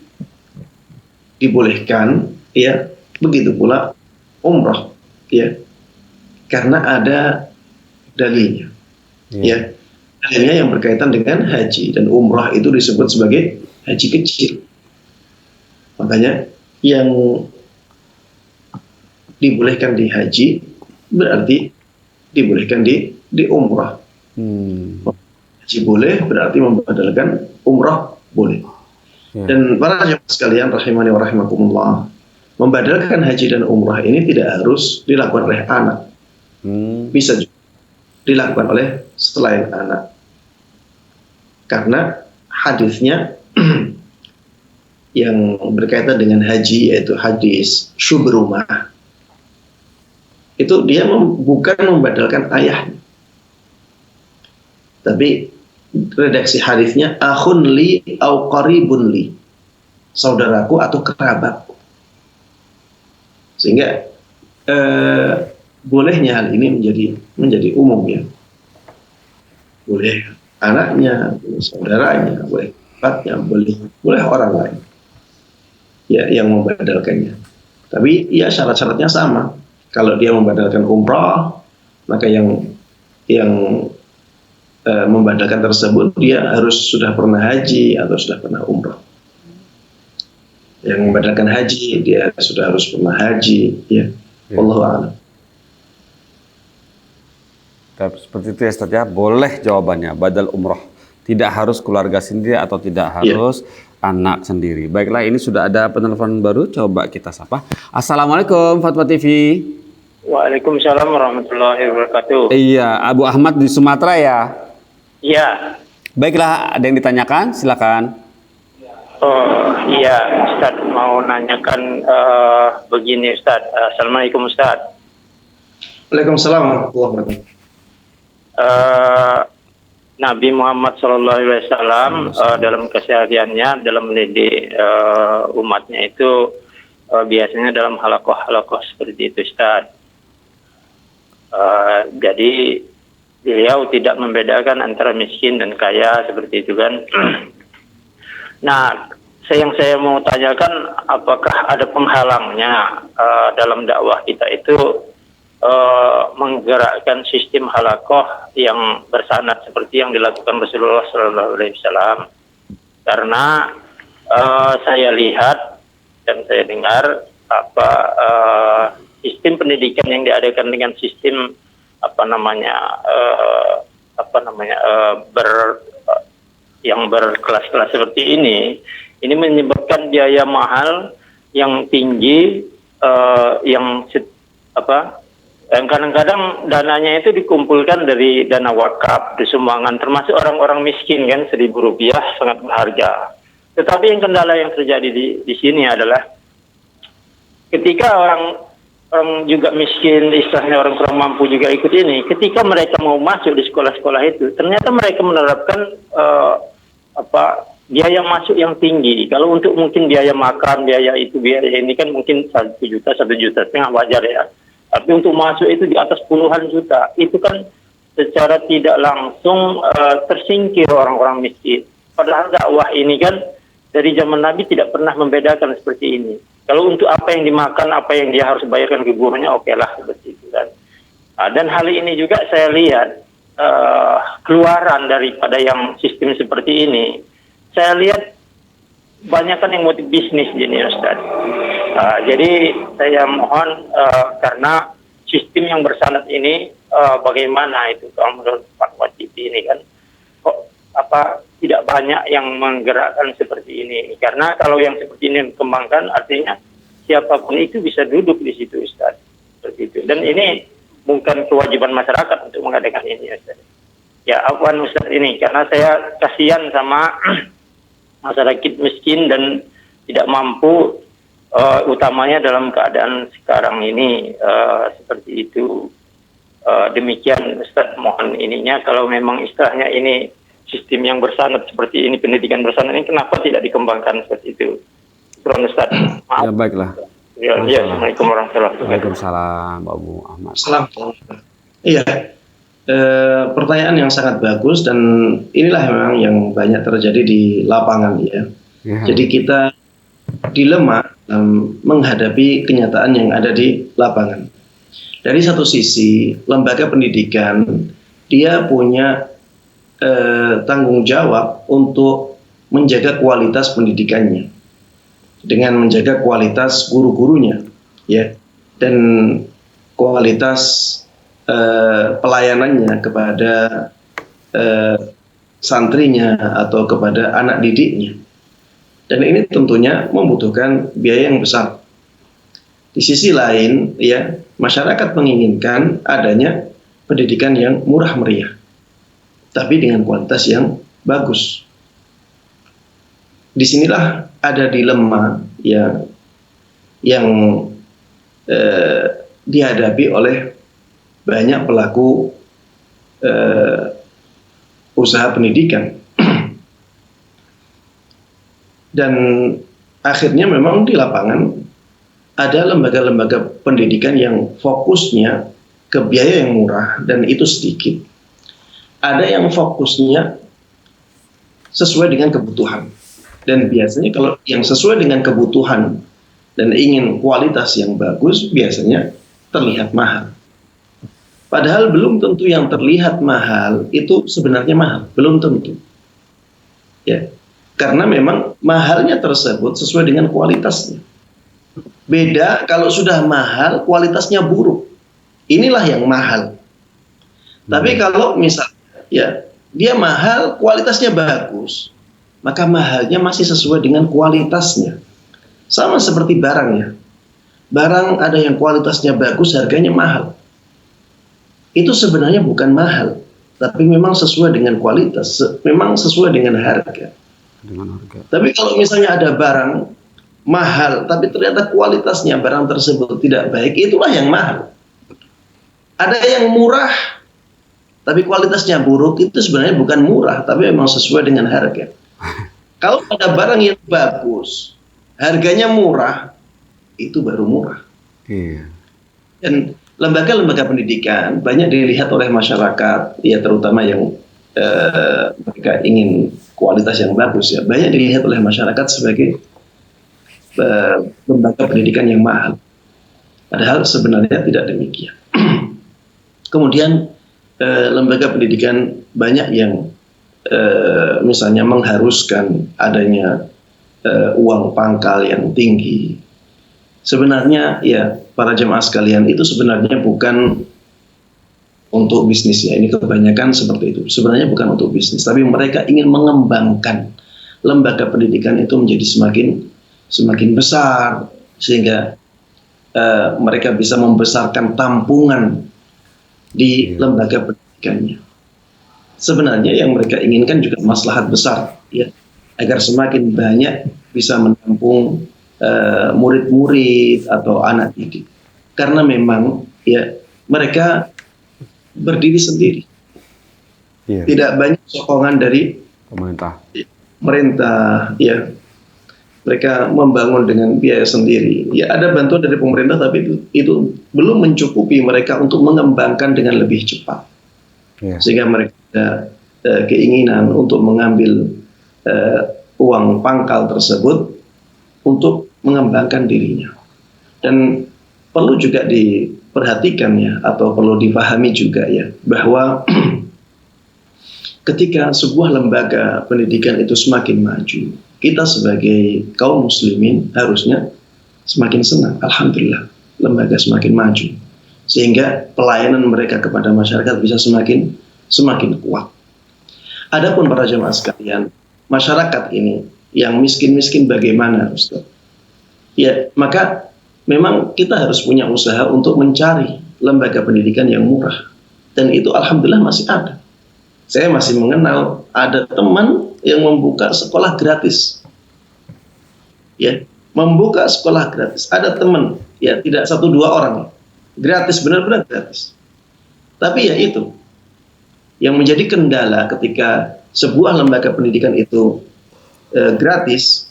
dibolehkan, ya, begitu pula umroh, ya, karena ada dalilnya. Ya. dalilnya yang berkaitan dengan haji, dan umrah itu disebut sebagai haji kecil. Makanya yang dibolehkan di haji berarti dibolehkan di umrah. Haji boleh berarti membadalkan umrah boleh. Dan para jemaah sekalian rahimani wa rahimakumullah, membadalkan haji dan umrah ini tidak harus dilakukan oleh anak. Bisa juga dilakukan oleh selain anak. Karena hadisnya yang berkaitan dengan haji, yaitu hadis Syubrumah, itu dia bukan membadalkan ayahnya, tapi redaksi hadisnya akhun li au qaribun li, saudaraku atau kerabatku. Sehingga bolehnya hal ini menjadi umum ya. Boleh anaknya, boleh saudaranya, boleh kerabatnya, boleh orang lain ya yang membadalkannya. Tapi ya syarat-syaratnya sama. Kalau dia membadalkan umrah, maka yang membadalkan tersebut dia harus sudah pernah haji atau sudah pernah umrah. Yang membadalkan haji dia sudah harus pernah haji, ya. Wallahu a'lam. Seperti itu ya Ustaz ya, boleh jawabannya badal umrah. Tidak harus keluarga sendiri atau tidak harus anak sendiri. Baiklah, ini sudah ada penelpon baru, coba kita sapa. Assalamualaikum Fatwa TV. Waalaikumsalam warahmatullahi wabarakatuh. Iya, Abu Ahmad di Sumatera ya? Iya. Baiklah, ada yang ditanyakan, silakan. Oh iya, Ustaz mau nanyakan begini Ustaz. Assalamualaikum Ustaz. Waalaikumsalam warahmatullahi wabarakatuh. Nabi Muhammad SAW dalam kesehariannya, dalam mendidik umatnya itu biasanya dalam halakoh-halakoh seperti itu Ustaz. Jadi beliau tidak membedakan antara miskin dan kaya seperti itu kan. Nah, yang saya mau tanyakan, apakah ada penghalangnya dalam dakwah kita itu menggerakkan sistem halakoh yang bersanad seperti yang dilakukan Rasulullah SAW? Karena saya lihat dan saya dengar sistem pendidikan yang diadakan dengan sistem yang berkelas-kelas seperti ini menyebabkan biaya mahal yang tinggi, yang kadang-kadang dananya itu dikumpulkan dari dana wakaf, dari sumbangan, termasuk orang-orang miskin kan, Rp1.000 sangat berharga. Tetapi yang kendala yang terjadi di sini adalah ketika orang juga miskin, istilahnya orang kurang mampu juga ikut ini, ketika mereka mau masuk di sekolah-sekolah itu, ternyata mereka menerapkan biaya masuk yang tinggi. Kalau untuk mungkin biaya makan, biaya ini kan mungkin 1 juta, 1,5 juta wajar ya. Tapi untuk masuk itu di atas puluhan juta. Itu kan secara tidak langsung tersingkir orang-orang miskin. Padahal dakwah ini kan dari zaman Nabi tidak pernah membedakan seperti ini. Kalau untuk apa yang dimakan, apa yang dia harus bayarkan ke gurunya, oke lah seperti itu kan. Dan hal ini juga saya lihat keluaran daripada yang sistem seperti ini. Saya lihat banyakkan yang motif bisnis ini Ustaz. Jadi saya mohon karena sistem yang bersanad ini bagaimana itu kalau menurut Fatwa TV ini kan kok tidak banyak yang menggerakkan seperti ini. Karena kalau yang seperti ini dikembangkan artinya siapapun itu bisa duduk di situ Ustaz. Seperti itu. Dan ini bukan kewajiban masyarakat untuk mengadakan ini Ustaz. Ya afwan Ustaz ini karena saya kasihan sama masyarakat miskin dan tidak mampu, utamanya dalam keadaan sekarang ini seperti itu. Demikian Ustaz, mohon ininya kalau memang istilahnya ini sistem yang bersanad seperti ini, pendidikan bersanad ini kenapa tidak dikembangkan seperti itu? Terus Ustaz. Maaf. Ya baiklah. Ya, Assalamualaikum warahmatullahi wabarakatuh. Waalaikumsalam Abu Ahmad. Assalamualaikum. Iya. Pertanyaan yang sangat bagus dan inilah memang yang banyak terjadi di lapangan ya. Jadi kita dilema menghadapi kenyataan yang ada di lapangan. Dari satu sisi lembaga pendidikan dia punya tanggung jawab untuk menjaga kualitas pendidikannya dengan menjaga kualitas guru-gurunya, ya, dan kualitas pelayanannya kepada santrinya atau kepada anak didiknya. Dan ini tentunya membutuhkan biaya yang besar. Di sisi lain, ya, masyarakat menginginkan adanya pendidikan yang murah meriah, tapi dengan kualitas yang bagus. Disinilah ada dilema ya, yang dihadapi oleh banyak pelaku usaha pendidikan. Dan akhirnya memang di lapangan ada lembaga-lembaga pendidikan yang fokusnya ke biaya yang murah dan itu sedikit. Ada yang fokusnya sesuai dengan kebutuhan. Dan biasanya kalau yang sesuai dengan kebutuhan dan ingin kualitas yang bagus, biasanya terlihat mahal. Padahal belum tentu yang terlihat mahal itu sebenarnya mahal, belum tentu. Ya. Karena memang mahalnya tersebut sesuai dengan kualitasnya. Beda kalau sudah mahal, kualitasnya buruk. Inilah yang mahal. Tapi kalau misalnya ya dia mahal, kualitasnya bagus, maka mahalnya masih sesuai dengan kualitasnya. Sama seperti barangnya. Barang ada yang kualitasnya bagus, harganya mahal. Itu sebenarnya bukan mahal, tapi memang sesuai dengan kualitas, memang sesuai dengan harga. Tapi kalau misalnya ada barang mahal, tapi ternyata kualitasnya barang tersebut tidak baik, itulah yang mahal. Ada yang murah, tapi kualitasnya buruk, itu sebenarnya bukan murah, tapi memang sesuai dengan harga. Kalau ada barang yang bagus, harganya murah, itu baru murah. Dan lembaga-lembaga pendidikan banyak dilihat oleh masyarakat, ya terutama yang mereka ingin kualitas yang bagus, ya banyak dilihat oleh masyarakat sebagai lembaga pendidikan yang mahal. Padahal sebenarnya tidak demikian. Kemudian lembaga pendidikan banyak yang misalnya mengharuskan adanya uang pangkal yang tinggi. Sebenarnya ya para jemaah sekalian, itu sebenarnya bukan untuk bisnis, ya. Ini kebanyakan seperti itu. Sebenarnya bukan untuk bisnis, tapi mereka ingin mengembangkan lembaga pendidikan itu menjadi semakin besar, sehingga mereka bisa membesarkan tampungan di lembaga pendidikannya. Sebenarnya yang mereka inginkan juga maslahat besar, ya, agar semakin banyak bisa menampung murid-murid atau anak didik. Karena memang ya mereka berdiri sendiri, tidak banyak sokongan dari pemerintah, ya. Mereka membangun dengan biaya sendiri. Ya ada bantuan dari pemerintah, tapi itu belum mencukupi mereka untuk mengembangkan dengan lebih cepat. Sehingga mereka ada keinginan untuk mengambil uang pangkal tersebut untuk mengembangkan dirinya. Dan perlu juga diperhatikan, ya, atau perlu dipahami juga, ya, bahwa ketika sebuah lembaga pendidikan itu semakin maju, kita sebagai kaum muslimin harusnya semakin senang. Alhamdulillah, lembaga semakin maju, sehingga pelayanan mereka kepada masyarakat bisa semakin kuat. Adapun para jemaah sekalian, masyarakat ini yang miskin-miskin bagaimana, Ustaz? Ya, maka memang kita harus punya usaha untuk mencari lembaga pendidikan yang murah. Dan itu alhamdulillah masih ada. Saya masih mengenal ada teman yang membuka sekolah gratis. Ya, membuka sekolah gratis. Ada teman, ya tidak 1-2 orang. Gratis, benar-benar gratis. Tapi ya itu yang menjadi kendala ketika sebuah lembaga pendidikan itu gratis.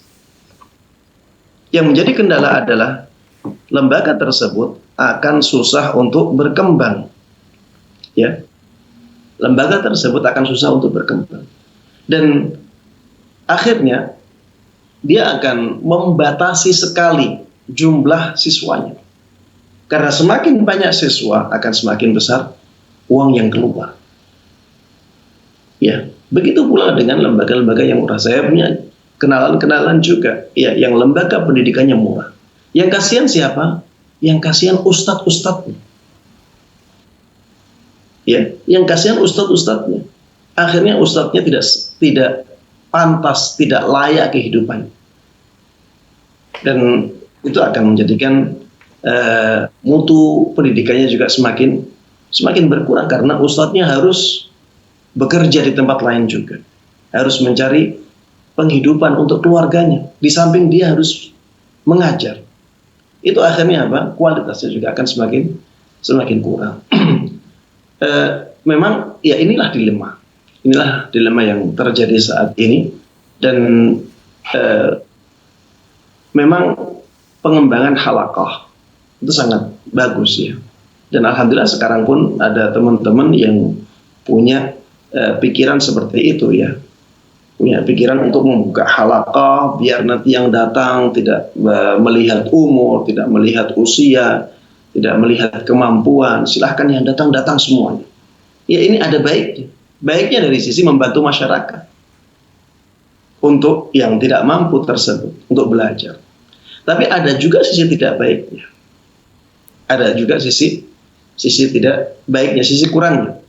Yang menjadi kendala adalah lembaga tersebut akan susah untuk berkembang. Ya. Lembaga tersebut akan susah untuk berkembang. Dan akhirnya dia akan membatasi sekali jumlah siswanya. Karena semakin banyak siswa akan semakin besar uang yang keluar. Ya. Begitu pula dengan lembaga-lembaga yang murah. Saya punya kenalan-kenalan juga, ya, yang lembaga pendidikannya murah. Yang kasihan siapa? Yang kasihan ustadz-ustadznya. Ya, yang kasihan ustadz-ustadznya. Akhirnya ustadznya tidak pantas, tidak layak kehidupan. Dan itu akan menjadikan mutu pendidikannya juga semakin berkurang, karena ustadznya harus bekerja di tempat lain juga, harus mencari penghidupan untuk keluarganya, di samping dia harus mengajar. Itu akhirnya apa? Kualitasnya juga akan semakin kurang. Memang ya inilah dilema yang terjadi saat ini, dan memang pengembangan halaqah itu sangat bagus ya. Dan alhamdulillah sekarang pun ada teman-teman yang punya pikiran seperti itu ya. Punya pikiran untuk membuka halaqah biar nanti yang datang tidak melihat umur, tidak melihat usia, tidak melihat kemampuan. Silahkan yang datang semuanya. Ya, ini ada baiknya. Baiknya dari sisi membantu masyarakat untuk yang tidak mampu tersebut untuk belajar. Tapi ada juga sisi tidak baiknya. Ada juga sisi tidak baiknya, sisi kurangnya.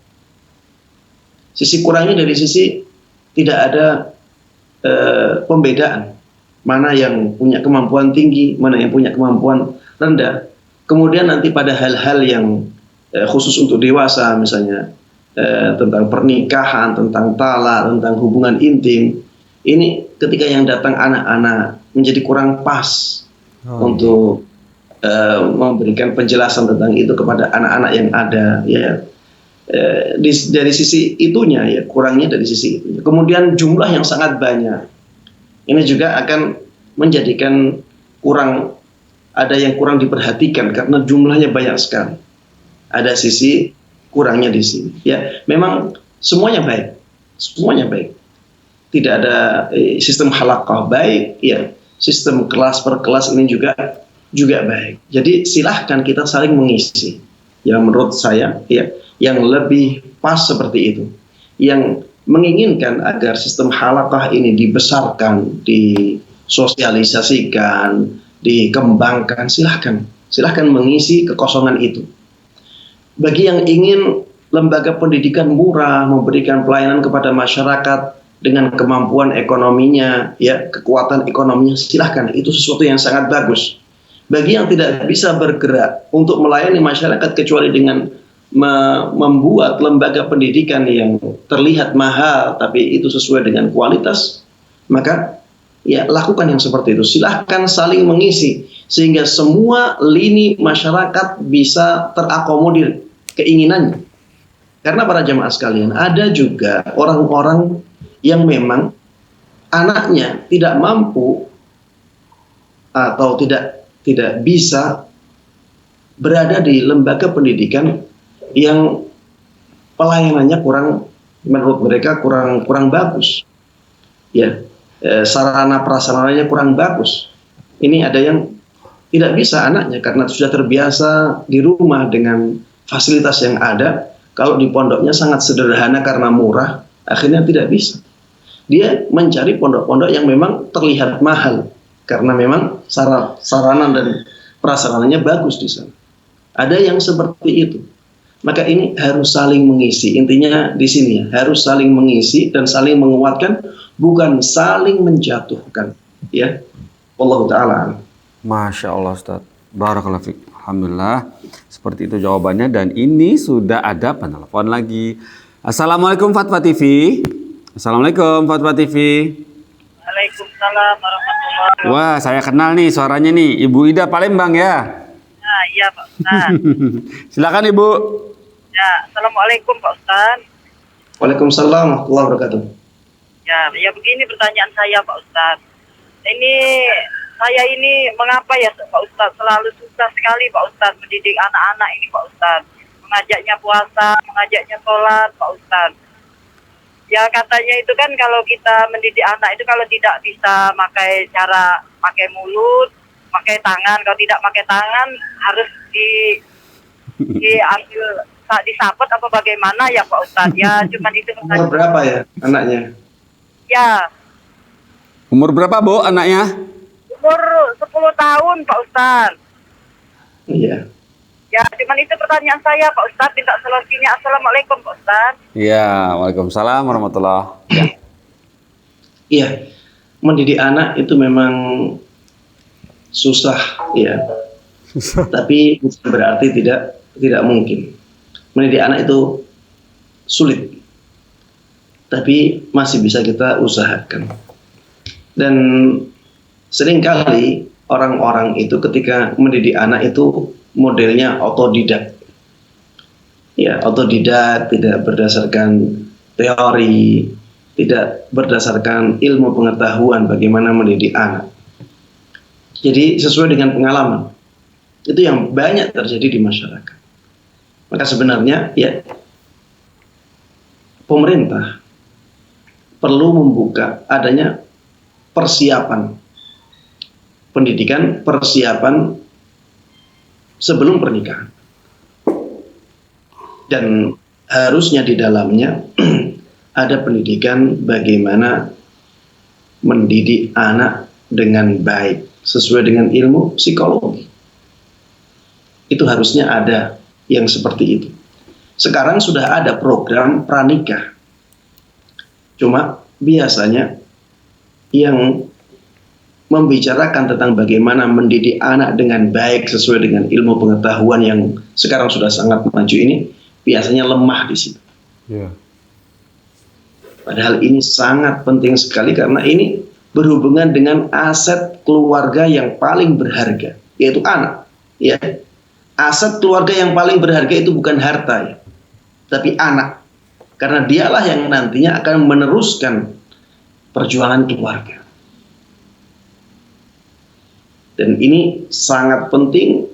Sisi kurangnya dari sisi tidak ada pembedaan. Mana yang punya kemampuan tinggi, mana yang punya kemampuan rendah. Kemudian nanti pada hal-hal yang khusus untuk dewasa, misalnya tentang pernikahan, tentang talak, tentang hubungan intim, ini ketika yang datang anak-anak menjadi kurang pas untuk memberikan penjelasan tentang itu kepada anak-anak yang ada, ya. Dari sisi itunya ya, kurangnya dari sisi itunya. Kemudian jumlah yang sangat banyak, ini juga akan menjadikan ada yang kurang diperhatikan karena jumlahnya banyak sekali. Ada sisi kurangnya di sini. Ya, memang semuanya baik, tidak ada sistem halaqah baik, ya. Sistem kelas per kelas ini juga baik. Jadi silahkan kita saling mengisi. Yang menurut saya, ya, yang lebih pas seperti itu, yang menginginkan agar sistem halaqah ini dibesarkan, disosialisasikan, dikembangkan, silahkan mengisi kekosongan itu. Bagi yang ingin lembaga pendidikan murah memberikan pelayanan kepada masyarakat dengan kemampuan ekonominya, ya, kekuatan ekonominya, silahkan, itu sesuatu yang sangat bagus. Bagi yang tidak bisa bergerak untuk melayani masyarakat kecuali dengan membuat lembaga pendidikan yang terlihat mahal tapi itu sesuai dengan kualitas, maka ya lakukan yang seperti itu. Silahkan saling mengisi sehingga semua lini masyarakat bisa terakomodir keinginannya. Karena para jamaah sekalian, ada juga orang-orang yang memang anaknya tidak mampu atau tidak bisa berada di lembaga pendidikan yang pelayanannya menurut mereka kurang bagus, ya, sarana prasarananya kurang bagus. Ini ada yang tidak bisa anaknya karena sudah terbiasa di rumah dengan fasilitas yang ada. Kalau di pondoknya sangat sederhana karena murah, akhirnya tidak bisa. Dia mencari pondok-pondok yang memang terlihat mahal karena memang sarana dan prasarananya bagus di sana. Ada yang seperti itu. Maka ini harus saling mengisi. Intinya di sini ya, harus saling mengisi dan saling menguatkan, bukan saling menjatuhkan. Ya, Allah Ta'ala. Masya Allah Ustaz. Barakallahu fiik. Alhamdulillah. Seperti itu jawabannya, dan ini sudah ada penelpon lagi. Assalamualaikum Fatwa TV. Assalamualaikum Fatwa TV. Waalaikumsalam warahmatullahi wabarakatuh. Wah, saya kenal nih suaranya nih, Ibu Ida Palembang ya. Nah, iya Pak Ustaz. Silakan Ibu. Ya, Assalamualaikum Pak Ustaz. Waalaikumsalam warahmatullahi wabarakatuh. Ya begini pertanyaan saya Pak Ustaz. Saya ini mengapa ya Pak Ustaz selalu susah sekali Pak Ustaz mendidik anak-anak ini Pak Ustaz. Mengajaknya puasa, mengajaknya sholat Pak Ustaz. Ya katanya itu kan kalau kita mendidik anak itu kalau tidak bisa pakai mulut, pakai tangan. Kalau tidak pakai tangan harus diambil disabet apa bagaimana ya Pak Ustadz? Ya cuman itu Umur berapa ya anaknya? Ya, Umur berapa Bu anaknya? umur 10 tahun Pak Ustadz. Iya. Ya cuman itu pertanyaan saya Pak Ustadz, minta solusinya. Assalamualaikum Pak Ustadz. Iya, Waalaikumsalam warahmatullahi. Ya. Iya. Mendidik anak itu memang susah ya. Tapi bukan berarti tidak mungkin. Mendidik anak itu sulit. Tapi masih bisa kita usahakan. Dan seringkali orang-orang itu ketika mendidik anak itu modelnya otodidak. Ya, otodidak, tidak berdasarkan teori, tidak berdasarkan ilmu pengetahuan bagaimana mendidik anak. Jadi sesuai dengan pengalaman. Itu yang banyak terjadi di masyarakat. Maka sebenarnya ya pemerintah perlu membuka adanya persiapan pendidikan, persiapan sebelum pernikahan. Dan harusnya di dalamnya ada pendidikan bagaimana mendidik anak dengan baik sesuai dengan ilmu psikologi. Itu harusnya ada yang seperti itu. Sekarang sudah ada program pranikah. Cuma biasanya yang membicarakan tentang bagaimana mendidik anak dengan baik sesuai dengan ilmu pengetahuan yang sekarang sudah sangat maju ini biasanya lemah di situ. Yeah. Padahal ini sangat penting sekali karena ini berhubungan dengan aset keluarga yang paling berharga, yaitu anak. Ya, aset keluarga yang paling berharga itu bukan harta, ya, tapi anak. Karena dialah yang nantinya akan meneruskan perjuangan keluarga. Dan ini sangat penting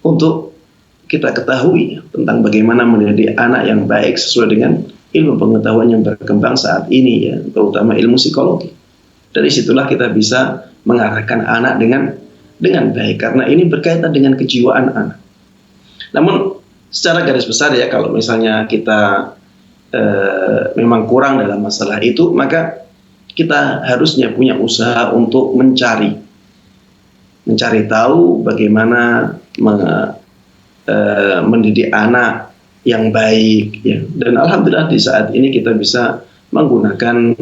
untuk kita ketahui tentang bagaimana mendidik anak yang baik sesuai dengan ilmu pengetahuan yang berkembang saat ini, ya, terutama ilmu psikologi. Dari situlah kita bisa mengarahkan anak dengan baik karena ini berkaitan dengan kejiwaan anak. Namun secara garis besar ya, kalau misalnya kita memang kurang dalam masalah itu, maka kita harusnya punya usaha untuk mencari tahu bagaimana mendidik anak yang baik, ya. Dan alhamdulillah di saat ini kita bisa menggunakan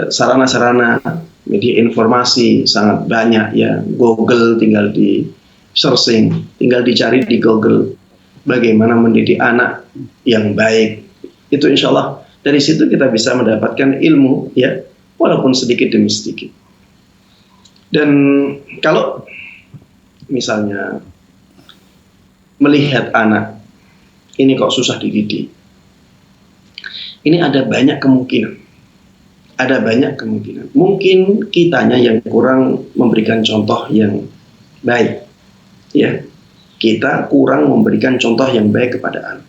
sarana-sarana media informasi sangat banyak, ya. Google tinggal di searching, tinggal dicari di Google bagaimana mendidik anak yang baik. Itu insya Allah dari situ kita bisa mendapatkan ilmu, ya, walaupun sedikit demi sedikit. Dan kalau misalnya melihat anak ini kok susah dididik, ini ada banyak kemungkinan. Mungkin kitanya yang kurang memberikan contoh yang baik, ya. Kita kurang memberikan contoh yang baik kepada anak.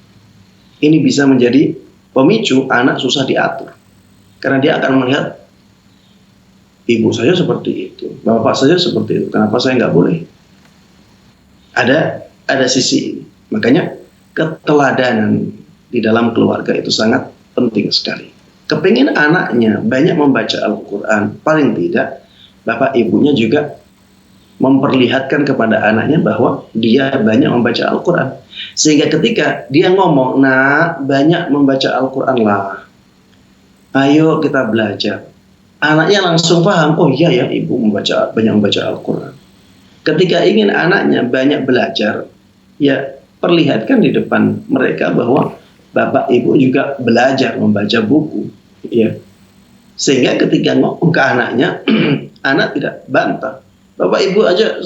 Ini bisa menjadi pemicu anak susah diatur, karena dia akan melihat ibu saya seperti itu, bapak saya seperti itu, kenapa saya nggak boleh? Ada sisi ini. Makanya keteladanan di dalam keluarga itu sangat penting sekali. Kepingin anaknya banyak membaca Al-Quran, paling tidak bapak ibunya juga memperlihatkan kepada anaknya bahwa dia banyak membaca Al-Quran. Sehingga ketika dia ngomong, "Nak, banyak membaca Al-Quran lah. Ayo kita belajar." Anaknya langsung paham, oh iya ya, ibu banyak membaca Al-Quran. Ketika ingin anaknya banyak belajar, ya perlihatkan di depan mereka bahwa bapak ibu juga belajar membaca buku, ya. Sehingga ketika ngomong ke anaknya, anak tidak bantah. Bapak ibu aja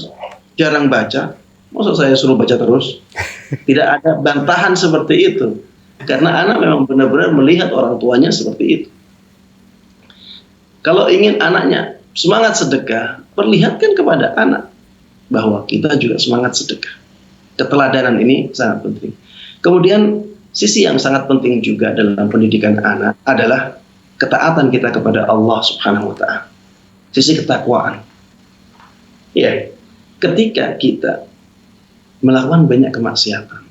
jarang baca, masa saya suruh baca terus? Tidak ada bantahan seperti itu. Karena anak memang benar-benar melihat orang tuanya seperti itu. Kalau ingin anaknya semangat sedekah, perlihatkan kepada anak bahwa kita juga semangat sedekah. Keteladanan ini sangat penting. Kemudian sisi yang sangat penting juga dalam pendidikan anak adalah ketaatan kita kepada Allah Subhanahu wa Ta'ala. Sisi ketakwaan. Ya, ketika kita melakukan banyak kemaksiatan,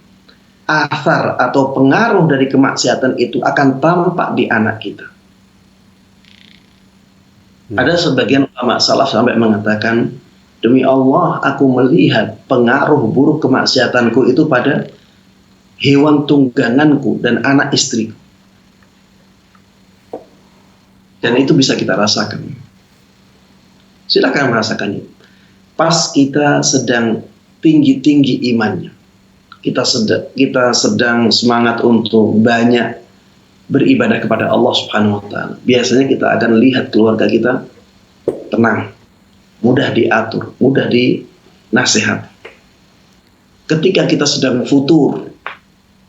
asar atau pengaruh dari kemaksiatan itu akan tampak di anak kita. Ada sebagian ulama salaf sampai mengatakan, demi Allah aku melihat pengaruh buruk kemaksiatanku itu pada hewan tungganganku dan anak istriku. Dan itu bisa kita rasakan. Silakan merasakannya. Pas kita sedang tinggi-tinggi imannya, kita sedang semangat untuk banyak beribadah kepada Allah Subhanahu wa taala. Biasanya kita akan lihat keluarga kita tenang, mudah diatur, mudah dinasihati. Ketika kita sedang futur,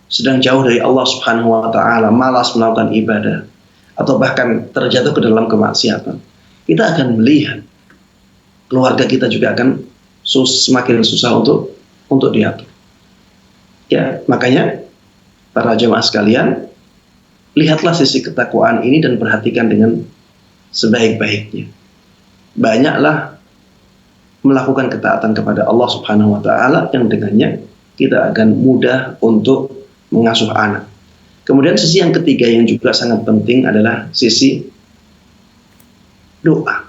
sedang jauh dari Allah Subhanahu wa taala, malas melakukan ibadah atau bahkan terjatuh ke dalam kemaksiatan, kita akan melihat keluarga kita juga akan semakin susah untuk diatur. Ya, makanya para jemaah sekalian, lihatlah sisi ketakwaan ini dan perhatikan dengan sebaik-baiknya. Banyaklah melakukan ketaatan kepada Allah Subhanahu wa taala yang dengannya kita akan mudah untuk mengasuh anak. Kemudian sisi yang ketiga yang juga sangat penting adalah sisi doa.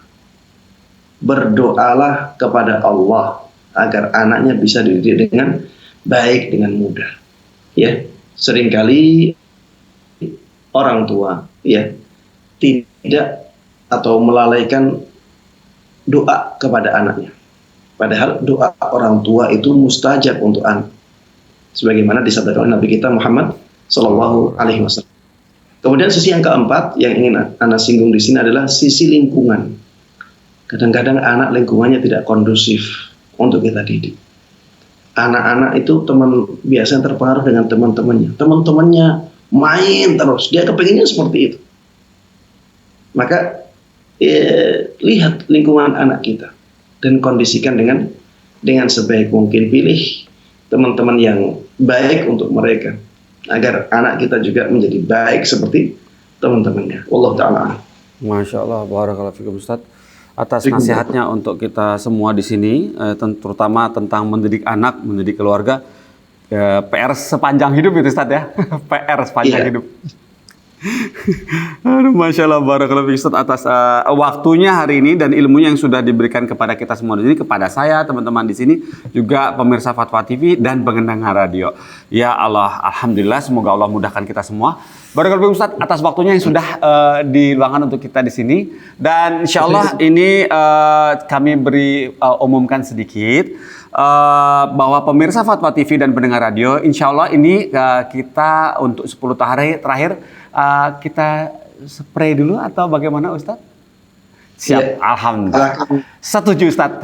Berdoalah kepada Allah agar anaknya bisa dididik dengan baik, dengan mudah. Ya, seringkali orang tua ya tidak atau melalaikan doa kepada anaknya. Padahal doa orang tua itu mustajab untuk anak. Sebagaimana disabdakan oleh Nabi kita Muhammad Sallallahu Alaihi Wasallam. Kemudian sisi yang keempat yang ingin Ana singgung di sini adalah sisi lingkungan. Kadang-kadang anak lingkungannya tidak kondusif untuk kita didik. Anak-anak itu biasanya terpengaruh dengan teman-temannya. Teman-temannya main terus, dia kepinginnya seperti itu. Maka lihat lingkungan anak kita dan kondisikan dengan sebaik mungkin. Pilih teman-teman yang baik untuk mereka agar anak kita juga menjadi baik seperti teman-temannya. Wallahu ta'ala. Masya Allah, barakallahu fikum Ustaz, atas nasihatnya untuk kita semua di sini, terutama tentang mendidik anak, mendidik keluarga. PR sepanjang hidup itu Ustaz ya. PR sepanjang hidup. Aduh, Masya Allah, barakallahu Ustaz atas waktunya hari ini dan ilmunya yang sudah diberikan kepada kita semua di sini, kepada saya, teman-teman di sini, juga pemirsa Fatwa TV dan pendengar radio. Ya Allah, alhamdulillah, semoga Allah mudahkan kita semua. Barakallahu Ustaz atas waktunya yang sudah diluangkan untuk kita di sini, dan insya Allah ini kami umumkan sedikit bahwa pemirsa Fatwa TV dan pendengar radio, insya Allah ini kita untuk 10 hari terakhir kita spray dulu atau bagaimana Ustaz? Siap, ya. Alhamdulillah. Setuju Ustaz.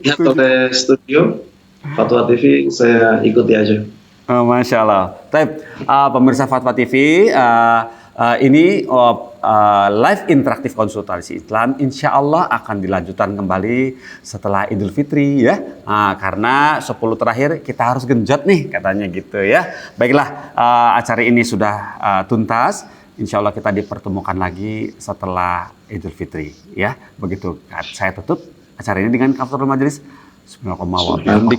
Ya, oleh studio Fatwa TV saya ikuti aja. Masya Allah. Baik, pemirsa Fatwa TV, ini live interaktif konsultasi Islam insya Allah akan dilanjutkan kembali setelah Idul Fitri ya, karena 10 terakhir kita harus genjot nih katanya gitu ya. Baiklah, acara ini sudah tuntas, insya Allah kita dipertemukan lagi setelah Idul Fitri ya. Begitu saya tutup acara ini dengan kafaratul majelis. Bismillahirrahmanirrahim.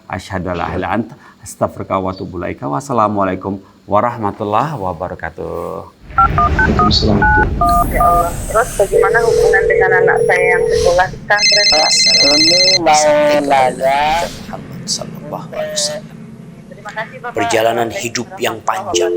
Asyhadu an la ilaha illa anta astaghfiruka wa atubu ilaika. Wassalamualaikum warahmatullahi wabarakatuh. Waalaikumsalam. Ya Allah. Terus bagaimana hubungan dengan anak saya yang sekolah di pesantren? Muhammad sallallahu alaihi wasallam. Terima kasih Bapak. Perjalanan hidup yang panjang